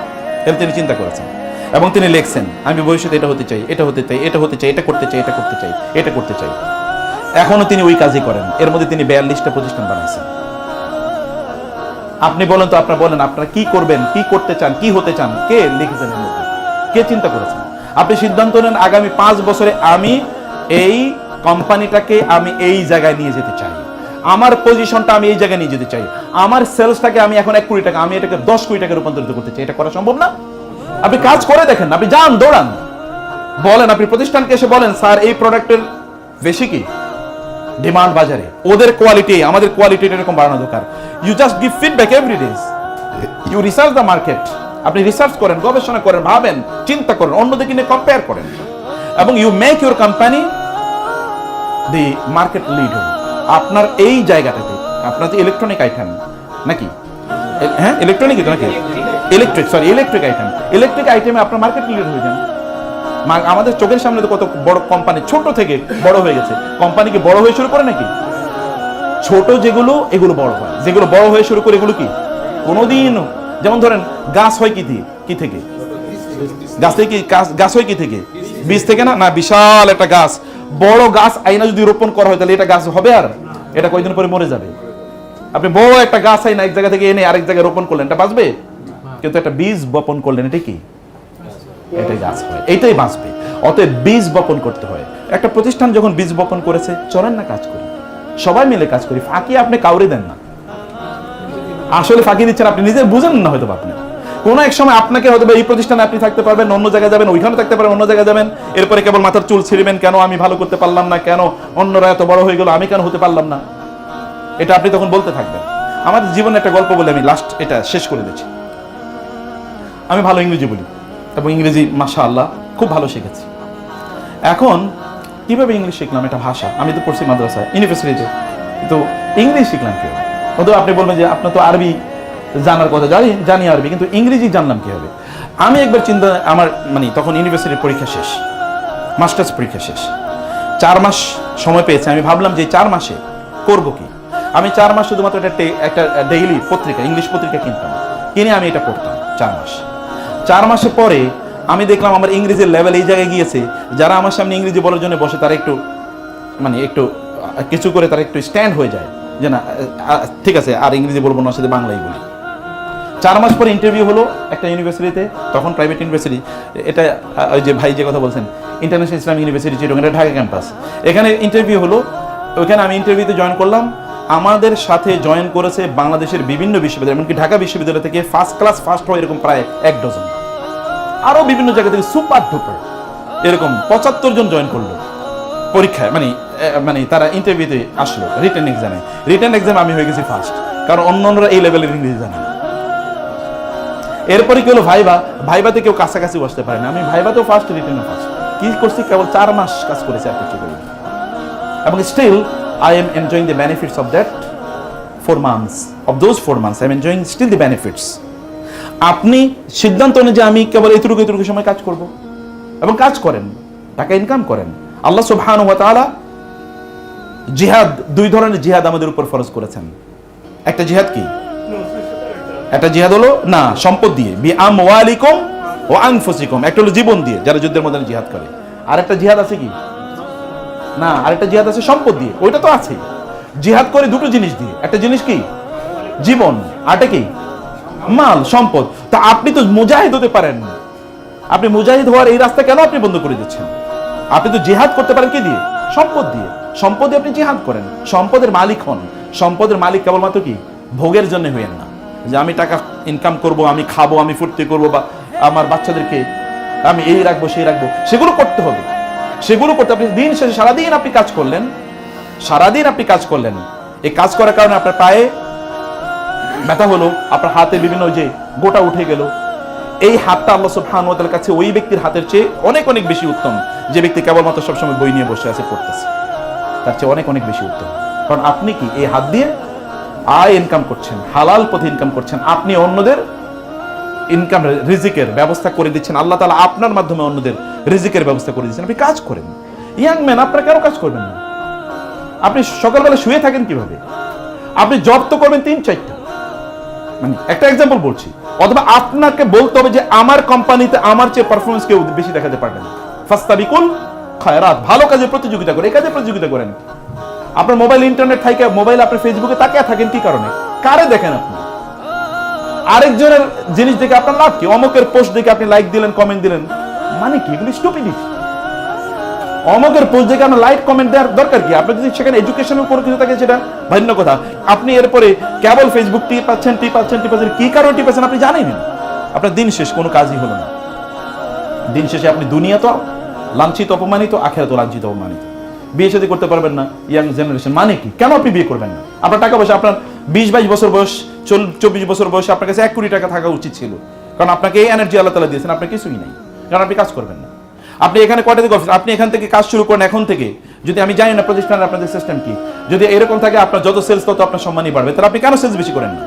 তাহলে তিনি চিন্তা করেছেন এবং তিনি লিখছেন, আমি ভবিষ্যতে এটা হতে চাই, এটা হতে চাই, এটা হতে চাই, এটা করতে চাই, এটা করতে চাই, এটা করতে চাই। এখনো তিনি ওই কাজই করেন। এর মধ্যে তিনি 42টা প্রতিষ্ঠান বানাইছেন। আপনি বলেন তো, আপনারা কি করবেন, কি করতে চান, কি হতে চান? কে লিখেছেন এর মধ্যে? কে চিন্তা করেছেন? আপনি সিদ্ধান্ত নেন, আগামী 5 বছরে আমি এই কোম্পানিটাকে আমি এই জায়গায় নিয়ে যেতে চাই, আমার পজিশনটা আমি এই জায়গায় নিয়ে যেতে চাই, আমার সেলসটাকে আমি এখন 1 কোটি টাকা, আমি এটাকে 10 কোটি টাকায় রূপান্তরিত করতে চাই। এটা করা সম্ভব না? আপনি কাজ করে দেখেন, আপনি যান, দৌড়ান, বলেন, আপনি প্রতিষ্ঠানকে এসে বলেন, স্যার এই প্রোডাক্টের বেশি কি ডিমান্ড বাজারে, ওদের কোয়ালিটি আমাদের কোয়ালিটি এরকম বাড়ানো দরকার। You just give feedback every day, you research the market, আপনি রিসার্চ করেন, গবেষণা করেন, ভাবেন, চিন্তা করেন, অন্যদিকে নিয়ে কম্পেয়ার করেন, এবং you make your company the market leader. আপনার এই জায়গাটাতে আপনার যে ইলেকট্রনিক আইটেম নাকি, হ্যাঁ ইলেকট্রনিক নাকি ইলেকট্রিক আইটেমে আপনার মার্কেট লিডার হয়ে যান। আমাদের চোখের সামনে তো কত বড় কোম্পানি ছোট থেকে বড় হয়ে গেছে। কোম্পানি কি বড় হয়ে শুরু করে নাকি? ছোট যেগুলো এগুলো বড় হয়, যেগুলো বড় হয়ে শুরু করে এগুলো কি কোনোদিনও, যেমন ধরেন গাছ হয় কি থেকে, গাছ থেকে গাছ হয় কি থেকে, বীজ থেকে না, বিশাল একটা গাছ, বড় গাছ আইনা যদি রোপণ করা হয় তাহলে এটা গাছ হবে, আর এটা কয়েকদিন পরে মরে যাবে। আপনি বড় একটা গাছ আইনা এক জায়গা থেকে এনে আরেক জায়গায় রোপণ করলেন, এটা বাঁচবে? কিন্তু একটা বীজ বপন করলেন, এটা কি, এটাই গাছ হয়, এইটাই বাঁচবে। অতএব বীজ বপন করতে হয়। একটা প্রতিষ্ঠান যখন বীজ বপন করেছে, চলেন না কাজ করি, সবাই মিলে কাজ করি, ফাঁকি আপনি কাউরে দেন না। আসলে ফাঁকি দিচ্ছেন আপনি নিজে, বুঝেন না হয়তো আপনি। কোন এক সময় আপনাকে হয়তো এই প্রতিষ্ঠানে আপনি থাকতে পারবেন, অন্য জায়গায় যাবেন, ওইখানে থাকতে পারবেন, অন্য জায়গায় যাবেন, এরপরে কেবল মাথার চুল ছিঁড়বেন, কেন আমি ভালো করতে পারলাম না, কেন অন্যরা এত বড় হয়ে গেল, আমি কেন হতে পারলাম না, এটা আপনি তখন বলতে থাকবেন। আমাদের জীবনে একটা গল্প বলে আমি লাস্ট এটা শেষ করে দিচ্ছি। আমি ভালো ইংরেজি বলি এবং ইংরেজি মাশাআল্লাহ খুব ভালো শিখেছি। এখন কিভাবে ইংলিশ শিখলাম? এটা ভাষা, আমি তো পড়ছি মাদ্রাসায়, ইউনিভার্সিটিতে, তো ইংলিশ শিখলাম কি? অথবা আপনি বলবেন যে আপনার তো আরবি জানার কথা, জানি আরবি, কিন্তু ইংরেজি জানলাম কি হবে? আমি একবার চিন্তা, আমার তখন ইউনিভার্সিটির পরীক্ষা শেষ, মাস্টার্স পরীক্ষা শেষ, 4 মাস সময় পেয়েছে। আমি ভাবলাম যে 4 মাসে করব কি? আমি 4 মাস শুধুমাত্র একটা ডেইলি পত্রিকা, ইংলিশ পত্রিকা কিনতাম, কিনে আমি এটা পড়তাম 4 মাস। 4 মাসের পরে আমি দেখলাম আমার ইংরেজির লেভেল এই জায়গায় গিয়েছে, যারা আমার সামনে ইংরেজি বলার জন্য বসে তারা একটু একটু কিছু করে তারা একটু স্ট্যান্ড হয়ে যায়, যে না ঠিক আছে আর ইংরেজি বলবো না, সাথে বাংলাই বলি। 4 মাস পরে ইন্টারভিউ হলো একটা ইউনিভার্সিটিতে, তখন প্রাইভেট ইউনিভার্সিটি, এটা ওই যে ভাই যে কথা বলছেন ইন্টারন্যাশনাল ইসলামিক ইউনিভার্সিটি চিটাগং, এটা ঢাকা ক্যাম্পাস, এখানে ইন্টারভিউ হলো। ওইখানে আমি ইন্টারভিউতে জয়েন করলাম। আমাদের সাথে জয়েন করেছে বাংলাদেশের বিভিন্ন বিশ্ববিদ্যালয়, এমনকি ঢাকা বিশ্ববিদ্যালয় থেকে ফার্স্ট ক্লাস ফার্স্ট হয় এরকম প্রায় 1 ডজন, আরো বিভিন্ন জায়গা থেকে সুপার ডুপার এরকম 75 জন জয়েন করলো পরীক্ষায়, তারা ইন্টারভিউতে আসলো রিটেন এক্সামে আমি হয়ে গেছি ফার্স্ট, কারণ অন্যরা এই লেভেলের ইংরেজি জানে না। এরপরে কি হলো, ভাইবাতে কেউ কাছাকাছি বসতে পারে না, আমি ভাইবাতেও ফার্স্ট, রিটেনও ফার্স্ট। কি করছি, কেবল 4 মাস কাজ করেছি আর কিছু করি, এবং still I am enjoying the benefits of that 4 months. Of those 4 months, I am enjoying still the benefits. আপনি সিদ্ধান্ত নেন যে আমি কেবল এতটুকু সময় কাজ করব, এবং কাজ করেন, টাকা ইনকাম করেন। আল্লাহ সুবহানাহু ওয়া তাআলা জিহাদ, 2 ধরনের জিহাদ আমাদের উপর ফরজ করেছেন। একটা জিহাদ কি? একটা জিহাদ হলো না সম্পদ দিয়ে, বি আমওয়ালিকুম ওয়া আনফুসিকুম, একটা হলো জীবন দিয়ে যারা যুদ্ধের ময়দানে জিহাদ করে, আর একটা জিহাদ আছে কি না, আরেকটা জিহাদ আছে সম্পদ দিয়ে, ওইটা তো আছে। জিহাদ করে 2টো জিনিস দিয়ে, একটা জিনিস কি জীবন, আরটা কি মাল, সম্পদ। তা আপনি তো মুজাহিদ হতে পারেন, আপনি মুজাহিদ হওয়ার এই রাস্তা কেন আপনি বন্ধ করে দিচ্ছেন? আপনি তো জিহাদ করতে পারেন কি দিয়ে? সম্পদ দিয়ে। সম্পদ দিয়ে আপনি জিহাদ করেন, সম্পদের মালিক হন। সম্পদের মালিক কেবলমাত্র কি ভোগের জন্য হইেন না, যে আমি টাকা ইনকাম করব, আমি খাবো, আমি ফুর্তি করবো, বা আমার বাচ্চাদেরকে আমি এই রাখবো সেই রাখবো, সেগুলো করতে হবে, সেগুলো করতে। আপনি দিন শেষে সারাদিন আপনি কাজ করলেন, এই কাজ করার কারণে আপনার পায়ে ব্যথা হলো, আপনার হাতে বিভিন্ন যে গোটা উঠে গেল, এই হাতটা আল্লাহ সুবহানাহু ওয়া তাআলার কাছে ওই ব্যক্তির হাতের চেয়ে অনেক অনেক বেশি উত্তম, যে ব্যক্তি কেবলমাত্র সবসময় বই নিয়ে বসে আছে পড়তেছে, তার চেয়ে অনেক অনেক বেশি উত্তম। কারণ আপনি কি এই হাত দিয়ে আয় ইনকাম করছেন, হালাল পথে ইনকাম করছেন, আপনি অন্যদের ইনকাম রিজিকের ব্যবস্থা করে দিচ্ছেন, আল্লাহ তাআলা আপনার মাধ্যমে অন্যদের রিজিকের ব্যবস্থা করে দিচ্ছেন। আপনি কাজ করেন। ইয়াং ম্যান, আপনারা কেন কাজ করবেন না? আপনি সকালবেলা শুয়ে থাকেন কিভাবে? আপনি জব তো করবেন 3-4টা, একটা এক্সাম্পল বলছি। অথবা আপনাকে বলতে হবে যে আমার কোম্পানিতে আমার চেয়ে পারফরমেন্স কেউ বেশি দেখাতে পারবে না, ফাস্তাবিকুল খায়রাত, ভালো কাজে প্রতিযোগিতা করেন, এই কাজে প্রতিযোগিতা করেন। আপনার মোবাইল ইন্টারনেট থাকে, মোবাইল আপনি ফেসবুকে তাকিয়ে থাকেন কি কারণে? কারে দেখেন আপনি? আরেকজনের জিনিস দেখে আপনার লাভ কি? অমুকের পোস্ট দেখে আপনি লাইক দিলেন, কমেন্ট দিলেন, মানে কি? এগুলো স্টুপিডিটি। অমুকের পোস্ট দেখে আপনার লাইক কমেন্ট দেওয়ার দরকার কি? আপনি যদি সেখানে এডুকেশনাল কোনো কিছু থাকে সেটা ভিন্ন কথা। আপনি এরপরে কেবল ফেসবুক টিপাচ্ছেন, কি কারণে টিপাচ্ছেন আপনি জানেন না। আপনার দিন শেষ কোনো কাজই হলো না। দিন শেষে আপনি দুনিয়া তো লাঞ্ছিত অপমানিত, আখিরাত লাঞ্ছিত অপমানিত। বিয়ে শাদী করতে পারবেন না ইয়াং জেনারেশন, মানে কি? কেন আপনি বিয়ে করবেন না? আপনার টাকা পয়সা, আপনার 20-22 বছর বয়স, 24 বছর বয়সে আপনার কাছে 1 কোটি টাকা থাকা উচিত ছিল, কারণ আপনাকে এই এনার্জি আল্লাহ তাআলা দিয়েছেন, আপনার কিছুই নেই, কারণ আপনি কাজ করবেন না। আপনি এখানে কয়টা থেকে অফিস, আপনি এখান থেকে কাজ শুরু করেন এখন থেকে, যদি আমি জানি না প্রতিষ্ঠানের আপনাদের সিস্টেম কি, যদি এরকম থাকে আপনার যত সেলস তত আপনার সম্মানই বাড়বে, তাহলে আপনি কেন সেলস বেশি করেন না?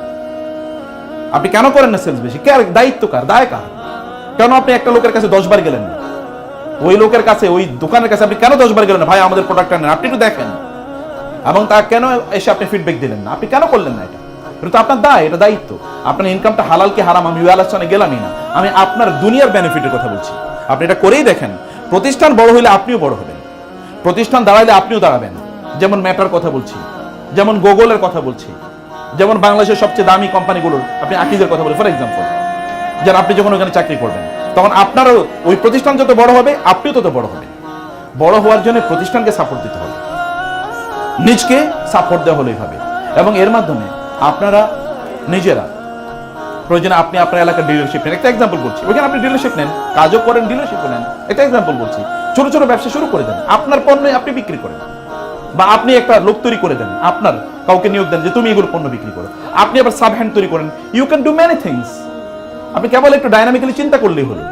আপনি কেন করেন না সেলস বেশি? কার দায়িত্ব, কার দায় কার? কেন আপনি একটা লোকের কাছে 10 বার গেলেন না? ওই লোকের কাছে, ওই দোকানের কাছে আপনি কেন 10 বার গেলেন না? ভাই আমাদের প্রোডাক্টটা নেন, আপনি একটু দেখেন, এবং তা কেন এসে আপনি ফিডব্যাক দিলেন না? আপনি কেন করলেন না এটা? এটা তো আপনার দায়, এটা দায়িত্ব। আপনার ইনকামটা হালাল কি হারাম আমি ওই আলোচনায় গেলামই না, আমি আপনার দুনিয়ার বেনিফিটের কথা বলছি। আপনি এটা করেই দেখেন, প্রতিষ্ঠান বড় হইলে আপনিও বড় হবেন, প্রতিষ্ঠান দাঁড়াইলে আপনিও দাঁড়াবেন। যেমন মেটার কথা বলছি, যেমন গুগলের কথা বলছি, যেমন বাংলাদেশের সবচেয়ে দামি কোম্পানিগুলোর আপনি আকিজের কথা বলি ফর এক্সাম্পল, যেন আপনি যখন ওখানে চাকরি করবেন তখন আপনারও ওই প্রতিষ্ঠান যত বড় হবে আপনিও তত বড় হবেন। বড় হওয়ার জন্য প্রতিষ্ঠানকে সাপোর্ট দিতে হবে, নিজকে সাপোর্ট দেওয়া হলেই হবে, এবং এর মাধ্যমে আপনারা নিজেরা প্রয়োজনে আপনি আপনার এলাকার ডিলারশিপ নেন। একটা এক্সাম্পল বলছি, ওইখানে আপনি ডিলারশিপ নেন, কাজও করেন, ডিলারশিপও নেন। একটা এক্সাম্পল বলছি, ছোট ছোট ব্যবসা শুরু করে দেন, আপনার পণ্য আপনি বিক্রি করেন, বা আপনি একটা লোক তৈরি করে দেন, আপনার কাউকে নিয়োগ দেন যে তুমি এগুলো পণ্য বিক্রি করো, আপনি আবার সাব হ্যান্ড তৈরি করেন। You can do many things. আপনি কেবল একটু ডাইনামিক্যালি চিন্তা করলেই হলো।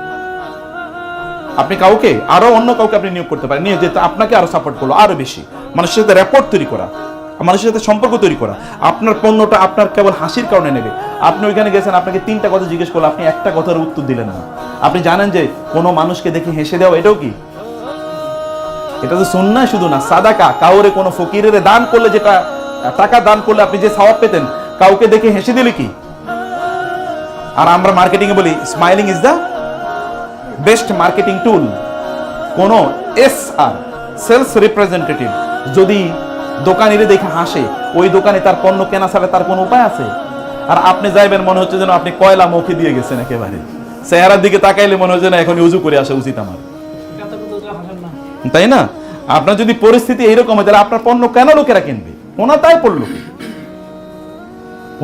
আপনি কাউকে আরো অন্য কাউকে আপনি নিয়োগ করতে পারেন, নিয়ে যেতে আপনাকে আরো সাপোর্ট করলো, আরো বেশি মানুষের সাথে র্যাপোর্ট তৈরি করা, মানুষের সাথে সম্পর্ক তৈরি করা। আপনার পণ্যটা আপনার কেবল হাসির কারণে নেবে। আপনি ওইখানে গেছেন, আপনাকে 3টা কথা জিজ্ঞেস করলো, আপনি একটা কথার উত্তর দিলেন না। আপনি জানেন যে কোনো মানুষকে দেখে হেসে দেওয়া এটাও কি? এটা তো সুন্নাহ শুধু না, সাদাকা। কাউরে কোনো ফকিরের দান করলে, যেটা টাকা দান করলে আপনি যে সওয়াব পেতেন, কাউকে দেখে হেসে দিলে কি? আর আমরা মার্কেটিং এ বলি smiling is the best marketing টুল। কোন এসআর সেলস রিপ্রেজেন্টেটিভ যদি দোকানিরে দেখে হাসে, ওই দোকানে তার পণ্য কেনা ছাড়া তার কোনো উপায় আছে? আর আপনি যাইবেন, মনে হচ্ছে যেন আপনি কয়লা মুখে দিয়ে গেছেন একেবারে, চেহারার দিকে তাকাইলে মনে হচ্ছে না এখন উজু করে আসা উচিত আমার, তাই না? আপনার যদি পরিস্থিতি এইরকম হয়, তাহলে আপনার পণ্য কেন লোকেরা কিনবে? ওনার দায় পড়লো কি?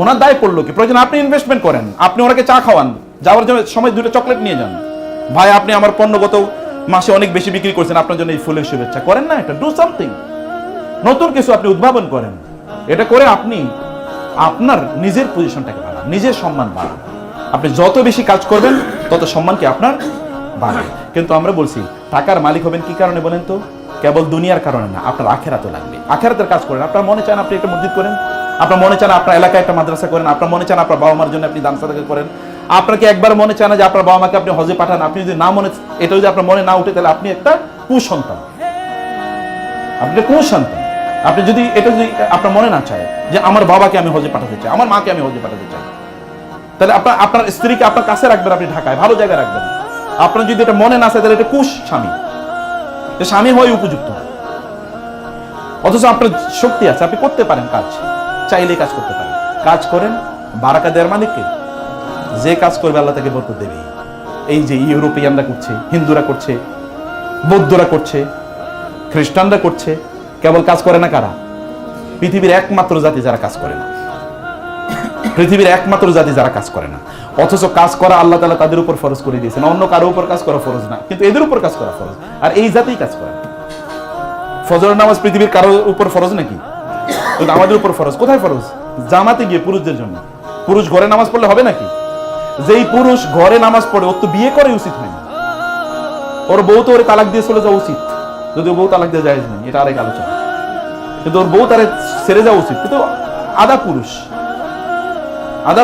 ওনার দায় পড়লো কি? প্রয়োজন আপনি ইনভেস্টমেন্ট করেন, আপনি ওনাকে চা খাওয়ান, যাওয়ার জন্য সময় 2টা চকলেট নিয়ে যান। ভাই আপনি আমার পণ্য গত মাসে অনেক বেশি বিক্রি করছেন, আপনার জন্য এই ফুলের শুভেচ্ছা। করেন না এটা? ডু সামথিং, নতুন কিছু আপনি উদ্ভাবন করেন। এটা করে আপনি আপনার নিজের পজিশনটাকে বাড়ান, নিজের সম্মান বাড়ান। আপনি যত বেশি কাজ করবেন তত সম্মান কি আপনার বাড়বে। কিন্তু আমরা বলছি টাকার মালিক হবেন কি কারণে বলেন তো? কেবল দুনিয়ার কারণে না, আপনার আখেরাতও লাগবে। আখেরাতের কাজ করেন। আপনার মনে চান আপনি একটা মসজিদ করেন, আপনার মনে চান আপনার এলাকায় একটা মাদ্রাসা করেন, আপনার মনে চান আপনার বাবা মার জন্য আপনি দান সাদাকা করেন, আপনাকে একবার মনে চান যে আপনার বাবা মাকে আপনি হজে পাঠান। আপনি যদি না মনে, এটা যদি আপনার মনে না উঠে, তাহলে আপনি একটা কুসন্তান, আপনি কুসন্তান। আপনি যদি এটা যদি আপনার মনে না চায় যে আমার বাবাকে আমি হজে পাঠাতে চাই, আমার মাকে আমি হজে পাঠাতে চাই, তাহলে আপনার স্ত্রীকে আপনার কাছে রাখবেন, আপনি ঢাকায় ভালো জায়গায় রাখবেন। আপনার যদি এটা মনে না চায়, তাহলে এটা কুশ স্বামী, স্বামী হয়ে উপযুক্ত। অথচ আপনার শক্তি আছে, আপনি করতে পারেন কাজ, চাইলে কাজ করতে পারেন। কাজ করেন, বারাকা দেওয়ার মালিককে। যে কাজ করবে আল্লাহ তাকে বরকত দেবে। এই যে ইউরোপিয়ানরা করছে, হিন্দুরা করছে, বৌদ্ধরা করছে, খ্রিস্টানরা করছে, কেবল কাজ করে না কারা? পৃথিবীর একমাত্র জাতি যারা কাজ করে না, পৃথিবীর একমাত্র জাতি যারা কাজ করে না। অথচ কাজ করা আল্লাহ তাআলা তাদের উপর ফরজ করে দিয়েছেন, অন্য কারো উপর কাজ করা ফরজ না, কিন্তু এদের উপর কাজ করা ফরজ। আর এই জাতিই কাজ করে। ফজরের নামাজ পৃথিবীর কারো উপর ফরজ নাকি? কিন্তু আমাদের উপর ফরজ। কোথায় ফরজ? জামাতে গিয়ে পুরুষদের জন্য। পুরুষ ঘরে নামাজ পড়লে হবে নাকি? যেই পুরুষ ঘরে নামাজ পড়ে, ওর তো বিয়ে করে উচিত হয় না, ওর বউ তো ওরে তালাক দিয়ে চলে যাওয়া উচিত, যদি বউ তালাক দিয়ে যায় না, এটা আরেক আলোচনা। কিন্তু ওর বউ তারে ছেড়ে যাওয়া উচিত। কিন্তু আধা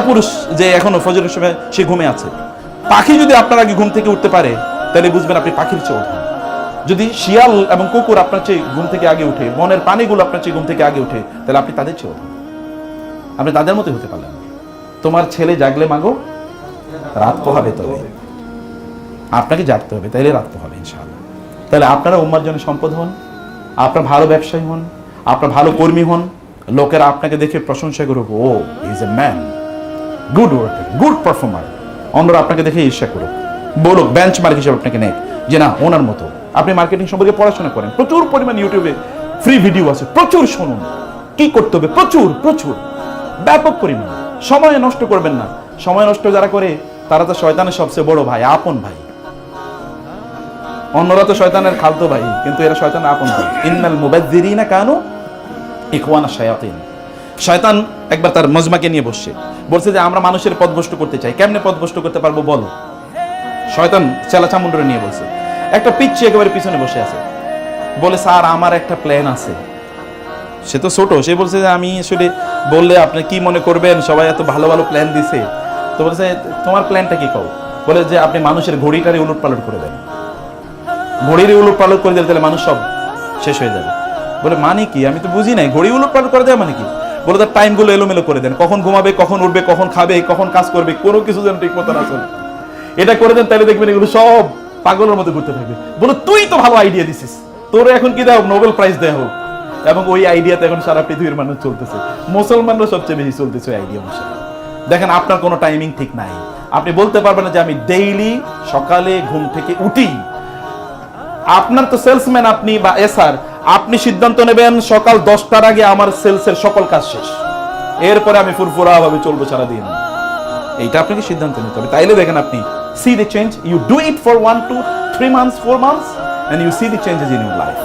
পুরুষ যে এখনো ফজরের সময় সে ঘুমে আছে। পাখি যদি আপনার আগে ঘুম থেকে উঠতে পারে, তাহলে বুঝবেন আপনি পাখির চেয়ে ওঠেন। যদি শিয়াল এবং কুকুর আপনার চেয়ে ঘুম থেকে আগে উঠে, বনের প্রাণীগুলো আপনার চেয়ে ঘুম থেকে আগে উঠে, তাহলে আপনি তাদের চেয়ে ওঠেন। আপনি তাদের মতোই হতে পারলেন। তোমার ছেলে জাগলে মাগো রাত পোহাবে, তবে আপনাকে জাগতে হবে, তাইলে রাত পোহাবে ইনশাআল্লাহ। তাহলে আপনারা উম্মার জন্য সম্পদ হন, আপনার ভালো ব্যবসায়ী হন, আপনার ভালো কর্মী হন। লোকেরা আপনাকে দেখে প্রশংসা করুক, ও is a man, good worker, good performer. অন্যরা আপনাকে দেখে ঈর্ষা করুক, বলুক, বেঞ্চমার্ক হিসেবে আপনাকে নেক, যে না ওনার মতো। আপনি মার্কেটিং সম্পর্কে পড়াশোনা করেন, প্রচুর পরিমাণ ইউটিউবে ফ্রি ভিডিও আছে, প্রচুর শুনুন কি করতে হবে, প্রচুর প্রচুর ব্যাপক পরিমাণ। সময় নষ্ট করবেন না। সময় নষ্ট যারা করে তারা তো শয়তানের সবচেয়ে বড় ভাই, আপন ভাই। অন্যরা তো শয়তানের খালতো ভাই, কিন্তু এরা শয়তানের আপন ভাই। ইন্নাল মুবাযযিরিনা কানু ইখওয়ানা শায়াতিন। শয়তান একবার তার মজমাকে নিয়ে বলছে যে আমরা মানুষের পথভ্রষ্ট করতে চাই, কেমনে পথভ্রষ্ট করতে পারবো বলো। শয়তান চেলা চামুন্ডরে নিয়ে বলছে, একটা পিচ্চি একেবারে পিছনে বসে আছে, বলে স্যার আমার একটা প্ল্যান আছে। সে তো ছোট, সে বলছে যে আমি আসলে বললে আপনি কি মনে করবেন, সবাই এত ভালো ভালো প্ল্যান দিছে। তো বলছে তোমার প্ল্যানটা কি কও? বলে যে আপনি মানুষের ঘড়িটারে উলট পালট করে দেন, ঘড়িরে উলট পালট করে দিলে তাহলে মানুষ সব শেষ হয়ে যাবে। বলে মানে কি, আমি তো বুঝি নাই, ঘড়ি উলট পালট করে দেওয়া মানে কি? বলে তার টাইমগুলো এলোমেলো করে দেন, কখন ঘুমাবে, কখন উঠবে, কখন খাবে, কখন কাজ করবে, কোনো কিছু যেন ঠিক মতো না চলে। এটা করে দেন, তাহলে দেখবেন এগুলো সব পাগলের মতো ঘুরতে থাকবে। বলে তুই তো ভালো আইডিয়া দিছিস, তোর এখন কি দাও, নোবেল প্রাইজ দেওয়া হোক। এবং ওই আইডিয়াতে এখন সারা পৃথিবীর মানুষ চলতেছে, মুসলমানরা সবচেয়ে বেশি চলতেছে ওই আইডিয়া অনুসারে। দেখেন আপনার কোনো টাইমিং ঠিক নাই, আপনি বলতে পারবেন না যে আমি ডেইলি সকালে ঘুম থেকে উঠি। আপনার তো সেলসম্যান আপনি বা এসআর, আপনি সিদ্ধান্ত নেবেন সকাল 10টার আগে আমার সেলসের সকল কাজ শেষ, এরপরে আমি ফুরফুরা ভাবে চলবো সারাদিন। এইটা আপনাকে সিদ্ধান্ত নিতে হবে, তাইলে দেখেন আপনি see the change. You do it for 1 to 3 months, 4 months, and you see the changes in your life.